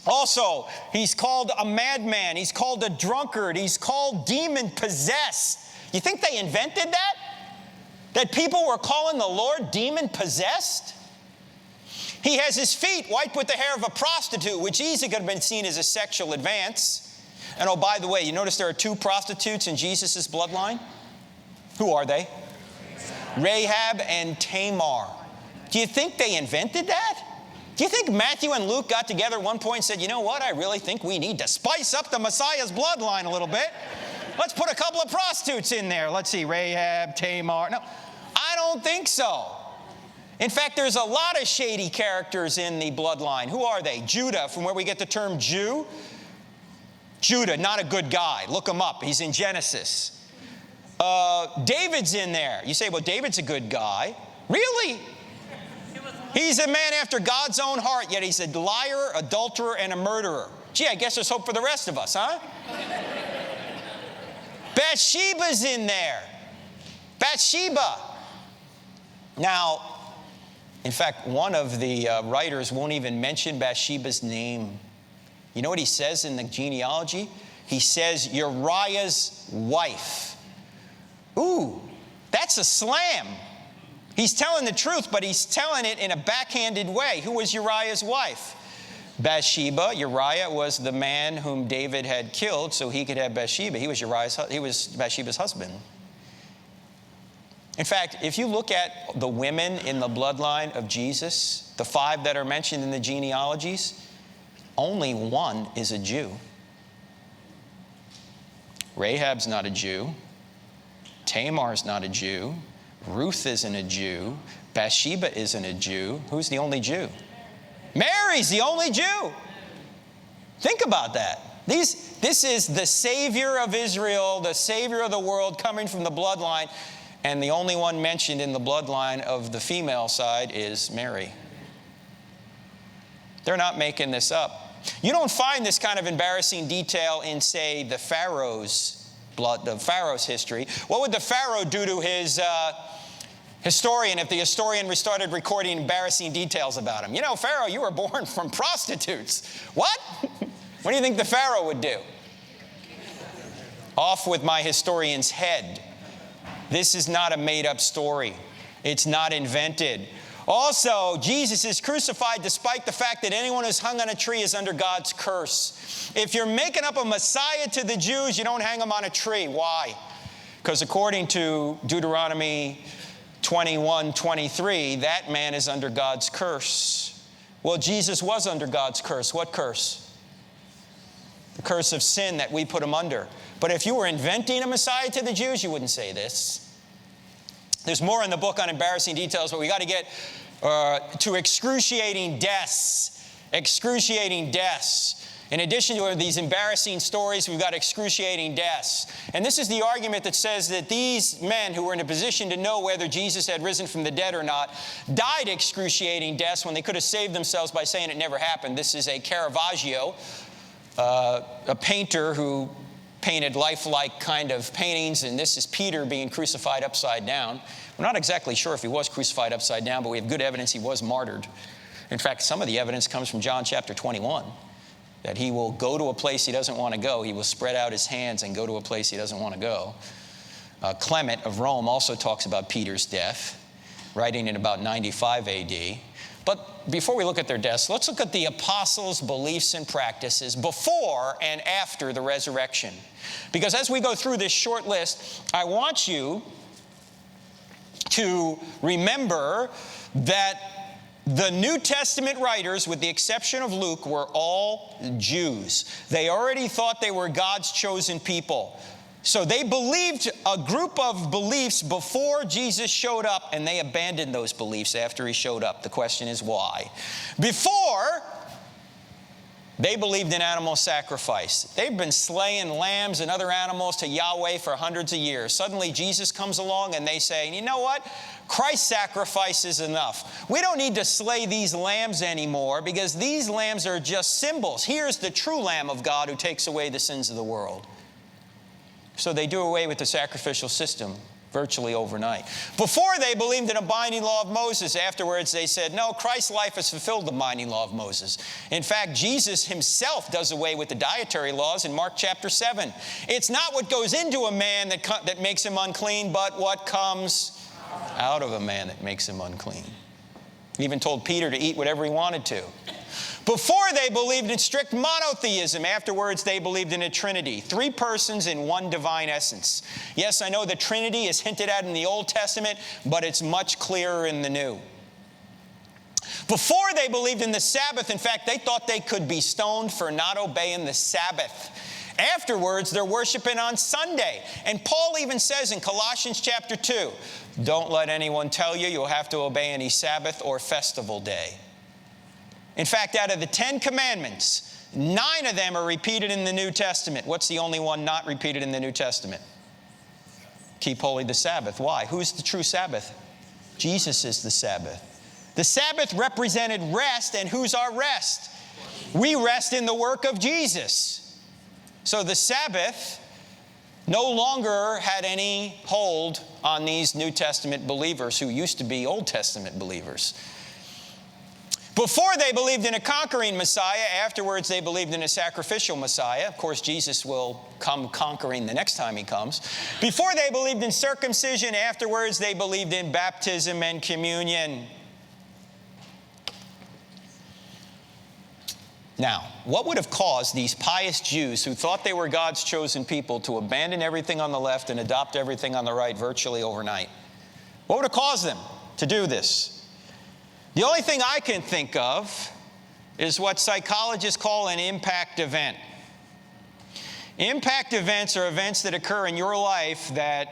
Also, he's called a madman. He's called a drunkard. He's called demon-possessed. You think they invented that? That people were calling the Lord demon-possessed? He has his feet wiped with the hair of a prostitute, which easily could have been seen as a sexual advance. And oh, by the way, you notice there are two prostitutes in Jesus' bloodline? Who are they? Rahab and Tamar. Do you think they invented that? Do you think Matthew and Luke got together at one point and said, you know what, I really think we need to spice up the Messiah's bloodline a little bit. Let's put a couple of prostitutes in there. Let's see, Rahab, Tamar. No, I don't think so. In fact, there's a lot of shady characters in the bloodline. Who are they? Judah, from where we get the term Jew. Judah, not a good guy. Look him up. He's in Genesis. David's in there. You say, well, David's a good guy. Really? He's a man after God's own heart, yet he's a liar, adulterer, and a murderer. Gee, I guess there's hope for the rest of us, huh? Bathsheba's in there. Bathsheba. Now, in fact, one of the writers won't even mention Bathsheba's name. You know what he says in the genealogy? He says, Uriah's wife. Ooh, that's a slam. He's telling the truth, but he's telling it in a backhanded way. Who was Uriah's wife? Bathsheba. Uriah was the man whom David had killed so he could have Bathsheba. He was Bathsheba's husband. In fact, if you look at the women in the bloodline of Jesus, the 5 that are mentioned in the genealogies, only one is a Jew. Rahab's not a Jew. Tamar's not a Jew. Ruth isn't a Jew. Bathsheba isn't a Jew. Who's the only Jew? Mary's the only Jew. Think about that. This is the Savior of Israel, the Savior of the world coming from the bloodline, and the only one mentioned in the bloodline of the female side is Mary. They're not making this up. You don't find this kind of embarrassing detail in, say, the Pharaoh's history. What would the Pharaoh do to his historian if the historian started recording embarrassing details about him? You know, Pharaoh, you were born from prostitutes. What? What do you think the Pharaoh would do? Off with my historian's head. This is not a made-up story. It's not invented. Also, Jesus is crucified despite the fact that anyone who's hung on a tree is under God's curse. If you're making up a Messiah to the Jews, you don't hang him on a tree. Why? Because according to Deuteronomy 21:23, that man is under God's curse. Well, Jesus was under God's curse. What curse? The curse of sin that we put him under. But if you were inventing a Messiah to the Jews, you wouldn't say this. There's more in the book on embarrassing details, but we got to get to excruciating deaths. Excruciating deaths. In addition to these embarrassing stories, we've got excruciating deaths. And this is the argument that says that these men who were in a position to know whether Jesus had risen from the dead or not died excruciating deaths when they could have saved themselves by saying it never happened. This is a Caravaggio, a painter who painted lifelike kind of paintings, and this is Peter being crucified upside down. We're not exactly sure if he was crucified upside down, but we have good evidence he was martyred. In fact, some of the evidence comes from John chapter 21, that he will go to a place he doesn't want to go. He will spread out his hands and go to a place he doesn't want to go. Clement of Rome also talks about Peter's death, writing in about 95 AD. But before we look at their deaths, let's look at the apostles' beliefs and practices before and after the resurrection. Because as we go through this short list, I want you to remember that the New Testament writers, with the exception of Luke, were all Jews. They already thought they were God's chosen people. So they believed a group of beliefs before Jesus showed up, and they abandoned those beliefs after he showed up. The question is why? Before, they believed in animal sacrifice. They've been slaying lambs and other animals to Yahweh for hundreds of years. Suddenly Jesus comes along and they say, you know what? Christ's sacrifice is enough. We don't need to slay these lambs anymore because these lambs are just symbols. Here's the true Lamb of God who takes away the sins of the world. So they do away with the sacrificial system virtually overnight. Before, they believed in a binding law of Moses. Afterwards, they said, no, Christ's life has fulfilled the binding law of Moses. In fact, Jesus himself does away with the dietary laws in Mark chapter 7. It's not what goes into a man that makes him unclean, but what comes out of a man that makes him unclean. He even told Peter to eat whatever he wanted to. Before, they believed in strict monotheism. Afterwards, they believed in a Trinity. 3 persons in one divine essence. Yes, I know the Trinity is hinted at in the Old Testament, but it's much clearer in the New. Before, they believed in the Sabbath. In fact, they thought they could be stoned for not obeying the Sabbath. Afterwards, they're worshiping on Sunday. And Paul even says in Colossians chapter 2, don't let anyone tell you you'll have to obey any Sabbath or festival day. In fact, out of the 10 commandments, 9 of them are repeated in the New Testament. What's the only one not repeated in the New Testament? Keep holy the Sabbath. Why? Who's the true Sabbath? Jesus is the Sabbath. The Sabbath represented rest, and who's our rest? We rest in the work of Jesus. So the Sabbath no longer had any hold on these New Testament believers who used to be Old Testament believers. Before, they believed in a conquering Messiah. Afterwards, they believed in a sacrificial Messiah. Of course, Jesus will come conquering the next time he comes. Before, they believed in circumcision. Afterwards, they believed in baptism and communion. Now, what would have caused these pious Jews who thought they were God's chosen people to abandon everything on the left and adopt everything on the right virtually overnight? What would have caused them to do this? The only thing I can think of is what psychologists call an impact event. Impact events are events that occur in your life that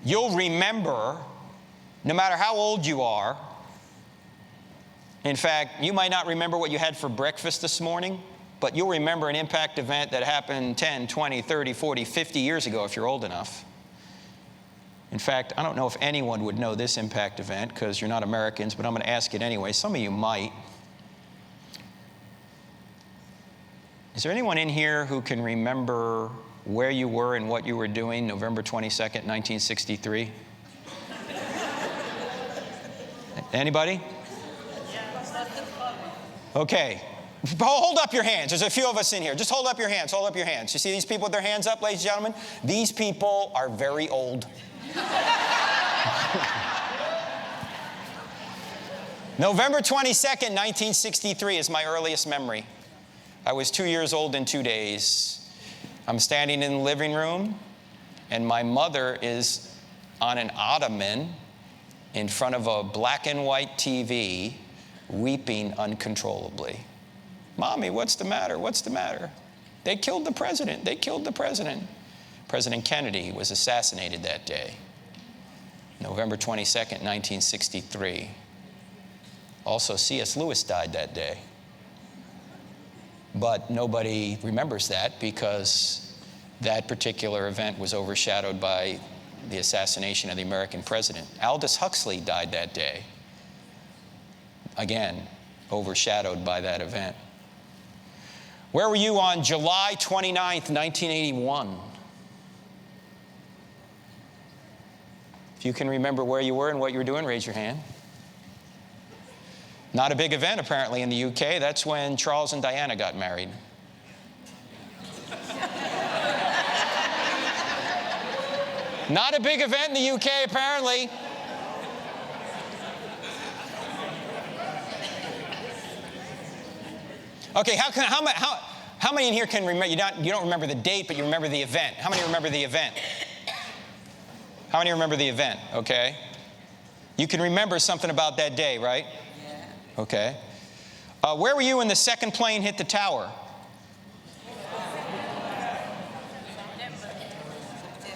you'll remember no matter how old you are. In fact, you might not remember what you had for breakfast this morning, but you'll remember an impact event that happened 10, 20, 30, 40, 50 years ago if you're old enough. In fact, I don't know if anyone would know this impact event because you're not Americans, but I'm going to ask it anyway. Some of you might. Is there anyone in here who can remember where you were and what you were doing November 22nd, 1963? Anybody? Okay. Hold up your hands. There's a few of us in here. Just hold up your hands. Hold up your hands. You see these people with their hands up, ladies and gentlemen? These people are very old. November 22nd, 1963 is my earliest memory. I was 2 years old in 2 days. I'm standing in the living room, and my mother is on an ottoman in front of a black and white TV, weeping uncontrollably. Mommy, what's the matter? What's the matter? They killed the president. They killed the president. President Kennedy was assassinated that day, November 22nd, 1963. Also, C.S. Lewis died that day. But nobody remembers that because that particular event was overshadowed by the assassination of the American president. Aldous Huxley died that day. Again, overshadowed by that event. Where were you on July 29th, 1981? If you can remember where you were and what you were doing, raise your hand. Not a big event, apparently, in the UK. That's when Charles and Diana got married. Not a big event in the UK, apparently. Okay, how many in here can remember? You don't remember the date, but you remember the event. How many remember the event? How many remember the event? Okay. You can remember something about that day, right? Yeah. Okay. Where were you when the second plane hit the tower?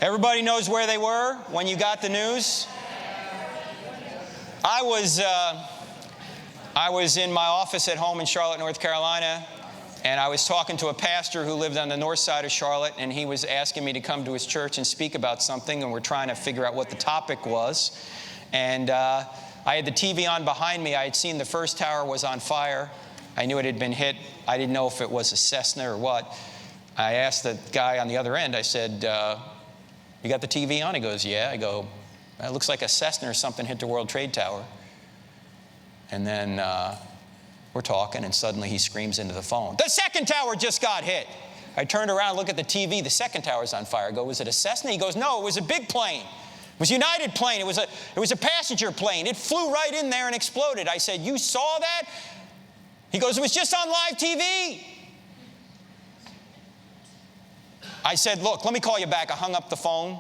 Everybody knows where they were when you got the news? I was in my office at home in Charlotte, North Carolina, and I was talking to a pastor who lived on the north side of Charlotte, and he was asking me to come to his church and speak about something, and we're trying to figure out what the topic was. And I had the TV on behind me. I had seen the first tower was on fire. I knew it had been hit. I didn't know if it was a Cessna or what. I asked the guy on the other end, I said, you got the TV on? He goes, yeah. I go, it looks like a Cessna or something hit the World Trade Tower. And then we're talking, and suddenly he screams into the phone, the second tower just got hit. I turned around, look at the TV, the second tower's on fire. I go, was it a Cessna? He goes, no, it was a big plane. It was a United plane. It was a passenger plane. It flew right in there and exploded. I said, you saw that? He goes, it was just on live TV. I said, look, let me call you back. I hung up the phone.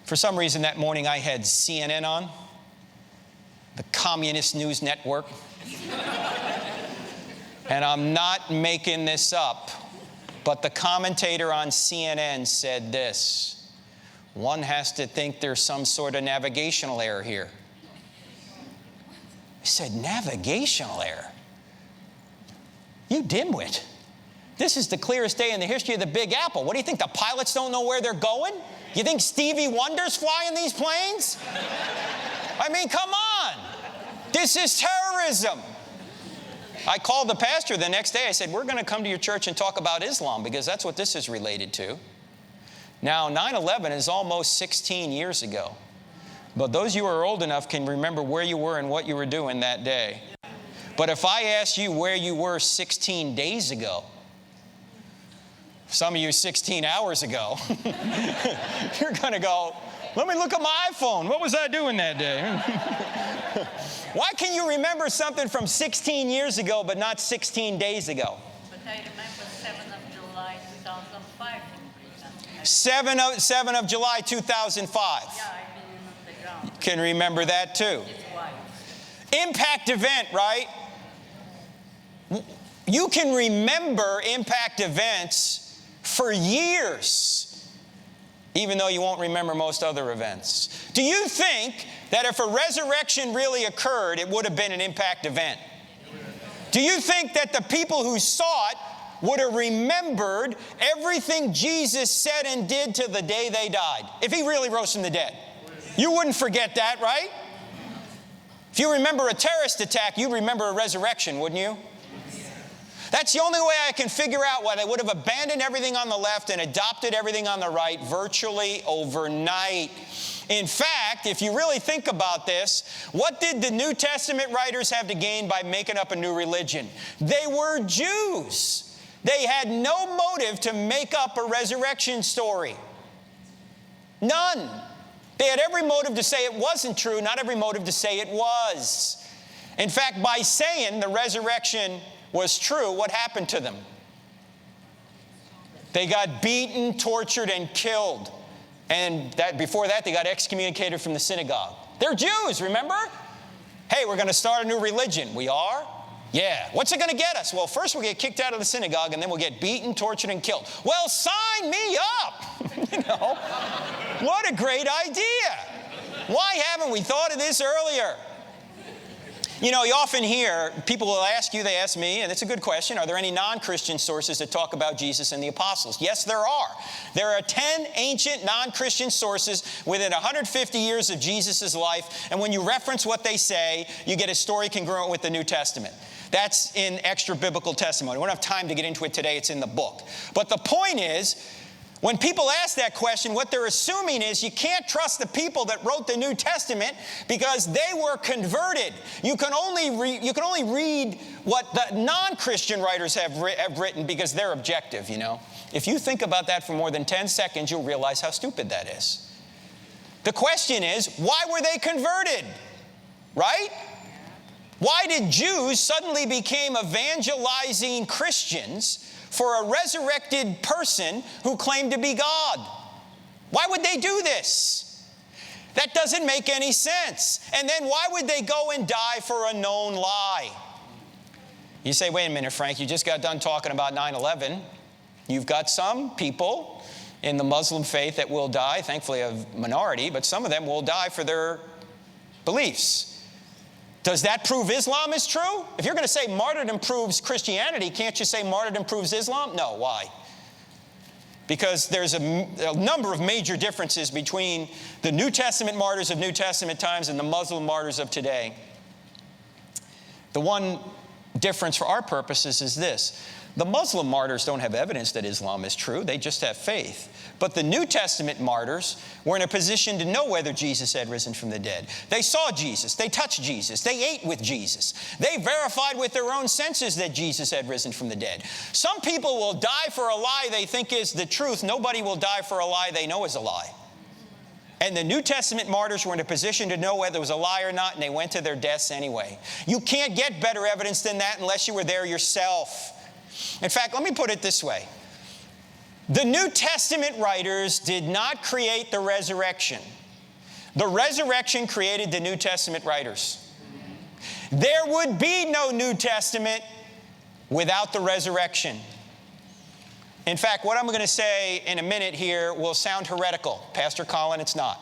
For some reason that morning I had CNN on, the Communist News Network. And I'm not making this up, but the commentator on CNN said this: one has to think there's some sort of navigational error here. I said, navigational error? You dimwit. This is the clearest day in the history of the Big Apple. What do you think, the pilots don't know where they're going? You think Stevie Wonder's flying these planes? I mean, come on. This is terrorism. I called the pastor the next day. I said, we're going to come to your church and talk about Islam because that's what this is related to. Now, 9/11 is almost 16 years ago. But those of you who are old enough can remember where you were and what you were doing that day. But if I asked you where you were 16 days ago, some of you 16 hours ago, you're going to go, let me look at my iPhone. What was I doing that day? Why can you remember something from 16 years ago but not 16 days ago? But I remember 7th of July 2005. 7 of July 2005. Yeah, I've been on the ground. You can remember that too. It's white. Impact event, right? You can remember impact events for years, even though you won't remember most other events. Do you think that if a resurrection really occurred, it would have been an impact event? Do you think that the people who saw it would have remembered everything Jesus said and did to the day they died, if he really rose from the dead? You wouldn't forget that, right? If you remember a terrorist attack, you'd remember a resurrection, wouldn't you? That's the only way I can figure out why they would have abandoned everything on the left and adopted everything on the right virtually overnight. In fact, if you really think about this, what did the New Testament writers have to gain by making up a new religion? They were Jews. They had no motive to make up a resurrection story. None. They had every motive to say it wasn't true, not every motive to say it was. In fact, by saying the resurrection was true, what happened to them? They got beaten, tortured, and killed. And before that, they got excommunicated from the synagogue. They're Jews, remember? Hey, we're going to start a new religion. We are? Yeah. What's it going to get us? Well, first we'll get kicked out of the synagogue, and then we'll get beaten, tortured, and killed. Well, sign me up! You know, what a great idea. Why haven't we thought of this earlier? You know, you often hear, people will ask you, they ask me, and it's a good question, are there any non-Christian sources that talk about Jesus and the apostles? Yes, there are. There are 10 ancient non-Christian sources within 150 years of Jesus' life, and when you reference what they say, you get a story congruent with the New Testament. That's in extra biblical testimony. We don't have time to get into it today. It's in the book. But the point is, when people ask that question, what they're assuming is you can't trust the people that wrote the New Testament because they were converted. You can only read what the non-Christian writers have written because they're objective, you know. If you think about that for more than 10 seconds, you'll realize how stupid that is. The question is, why were they converted? Right? Why did Jews suddenly become evangelizing Christians for a resurrected person who claimed to be God? Why would they do this? That doesn't make any sense. And then why would they go and die for a known lie? You say, wait a minute, Frank, you just got done talking about 9/11. You've got some people in the Muslim faith that will die, thankfully a minority, but some of them will die for their beliefs. Does that prove Islam is true? If you're going to say martyrdom proves Christianity, can't you say martyrdom proves Islam? No, why? Because there's a number of major differences between the New Testament martyrs of New Testament times and the Muslim martyrs of today. The one difference for our purposes is this. The Muslim martyrs don't have evidence that Islam is true. They just have faith. But the New Testament martyrs were in a position to know whether Jesus had risen from the dead. They saw Jesus. They touched Jesus. They ate with Jesus. They verified with their own senses that Jesus had risen from the dead. Some people will die for a lie they think is the truth. Nobody will die for a lie they know is a lie. And the New Testament martyrs were in a position to know whether it was a lie or not, and they went to their deaths anyway. You can't get better evidence than that unless you were there yourself. In fact, let me put it this way. The New Testament writers did not create the resurrection. The resurrection created the New Testament writers. There would be no New Testament without the resurrection. In fact, what I'm going to say in a minute here will sound heretical. Pastor Colin, it's not.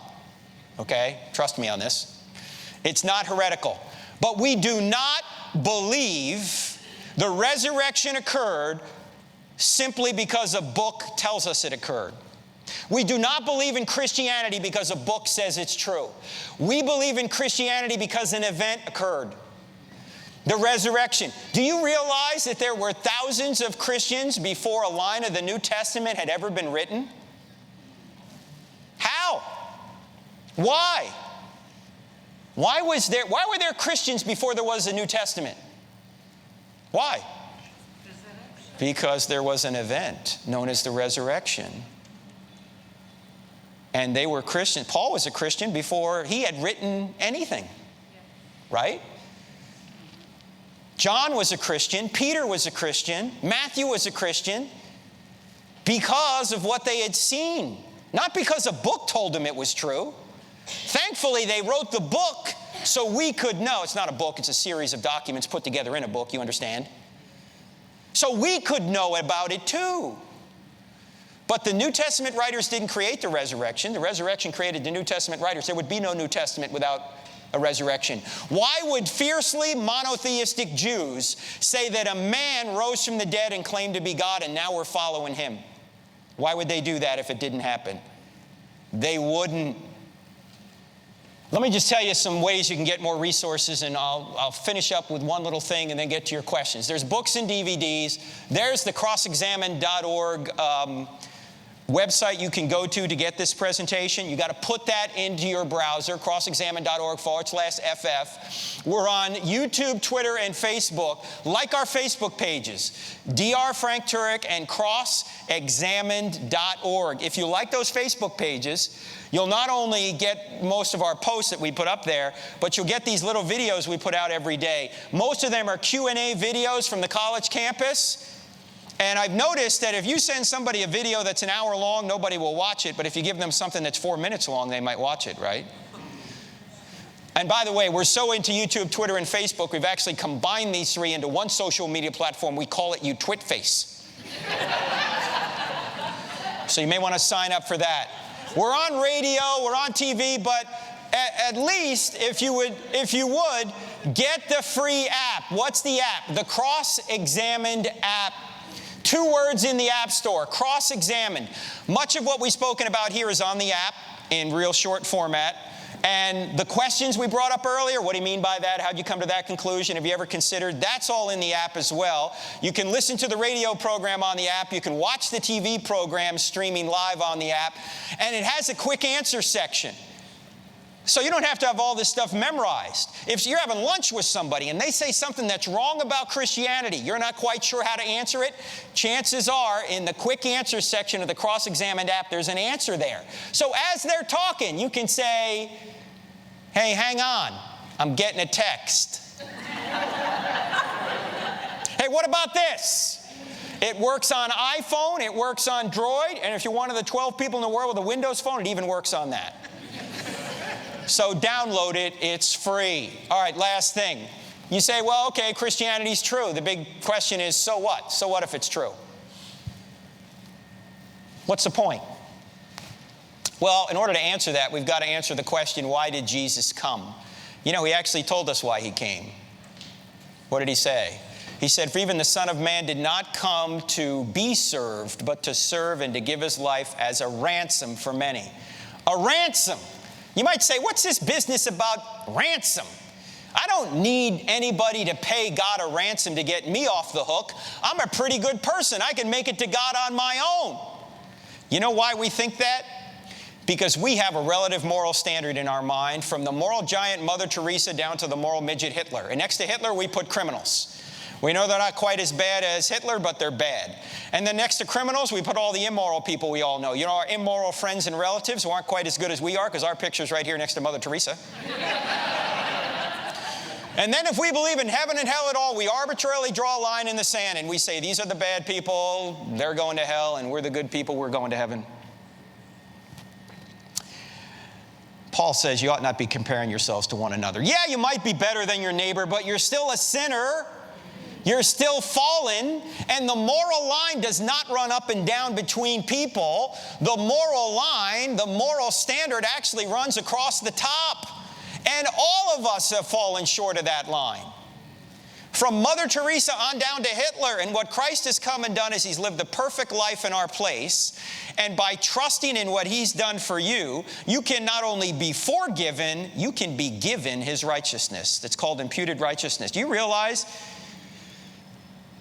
Okay? Trust me on this. It's not heretical. But we do not believe the resurrection occurred simply because a book tells us it occurred. We do not believe in Christianity because a book says it's true. We believe in Christianity because an event occurred. The resurrection. Do you realize that there were thousands of Christians before a line of the New Testament had ever been written? How? Why? Why were there Christians before there was a New Testament? Why? Because there was an event known as the resurrection. And they were Christians. Paul was a Christian before he had written anything. Right? John was a Christian. Peter was a Christian. Matthew was a Christian because of what they had seen. Not because a book told them it was true. Thankfully, they wrote the book so we could know. It's not a book, it's a series of documents put together in a book, you understand? So we could know about it too. But the New Testament writers didn't create the resurrection. The resurrection created the New Testament writers. There would be no New Testament without a resurrection. Why would fiercely monotheistic Jews say that a man rose from the dead and claimed to be God and now we're following him? Why would they do that if it didn't happen? They wouldn't. Let me just tell you some ways you can get more resources, and I'll finish up with one little thing and then get to your questions. There's books and DVDs. There's the crossexamined.org website you can go to get this presentation. You got to put that into your browser, crossexamined.org/FF. We're on YouTube, Twitter, and Facebook. Like our Facebook pages, Dr. Frank Turek and crossexamined.org. If you like those Facebook pages, you'll not only get most of our posts that we put up there, but you'll get these little videos we put out every day. Most of them are Q&A videos from the college campus. And I've noticed that if you send somebody a video that's an hour long, nobody will watch it. But if you give them something that's 4 minutes long, they might watch it, right? And by the way, we're so into YouTube, Twitter, and Facebook, we've actually combined these three into one social media platform. We call it UTwitface. So you may want to sign up for that. We're on radio, we're on TV, but at least if you would, get the free app. What's the app? The Cross-Examined app. 2 words in the App Store, Cross-Examined. Much of what we've spoken about here is on the app in real short format. And the questions we brought up earlier, what do you mean by that? How'd you come to that conclusion? Have you ever considered? That's all in the app as well. You can listen to the radio program on the app. You can watch the TV program streaming live on the app. And it has a quick answer section. So you don't have to have all this stuff memorized. If you're having lunch with somebody and they say something that's wrong about Christianity, you're not quite sure how to answer it, chances are in the quick answer section of the Cross-Examined app, there's an answer there. So as they're talking, you can say, hey, hang on, I'm getting a text. Hey, what about this? It works on iPhone, it works on Droid, and if you're one of the 12 people in the world with a Windows phone, it even works on that. So download it, it's free. All right, last thing. You say, well, okay, Christianity's true. The big question is, so what? So what if it's true? What's the point? Well, in order to answer that, we've got to answer the question, why did Jesus come? You know, he actually told us why he came. What did he say? He said, for even the Son of Man did not come to be served, but to serve and to give his life as a ransom for many. A ransom. You might say, what's this business about ransom? I don't need anybody to pay God a ransom to get me off the hook. I'm a pretty good person. I can make it to God on my own. You know why we think that? Because we have a relative moral standard in our mind, from the moral giant Mother Teresa down to the moral midget Hitler. And next to Hitler, we put criminals. We know they're not quite as bad as Hitler, but they're bad. And then next to criminals, we put all the immoral people we all know. You know, our immoral friends and relatives who aren't quite as good as we are, because our picture's right here next to Mother Teresa. And then if we believe in heaven and hell at all, we arbitrarily draw a line in the sand and we say, these are the bad people, they're going to hell, and we're the good people, we're going to heaven. Paul says you ought not be comparing yourselves to one another. Yeah, you might be better than your neighbor, but you're still a sinner. You're still fallen, and the moral line does not run up and down between people. The moral line, the moral standard actually runs across the top. And all of us have fallen short of that line. From Mother Teresa on down to Hitler. And what Christ has come and done is he's lived the perfect life in our place. And by trusting in what he's done for you, you can not only be forgiven, you can be given his righteousness. It's called imputed righteousness. Do you realize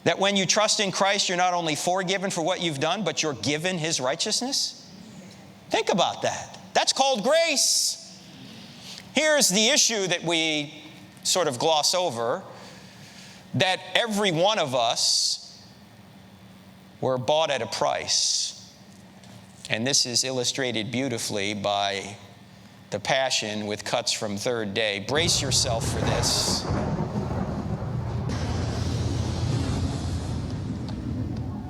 that when you trust in Christ, you're not only forgiven for what you've done, but you're given his righteousness? Think about that. That's called grace. Here's the issue that we sort of gloss over, that every one of us were bought at a price. And this is illustrated beautifully by the Passion with cuts from Third Day. Brace yourself for this.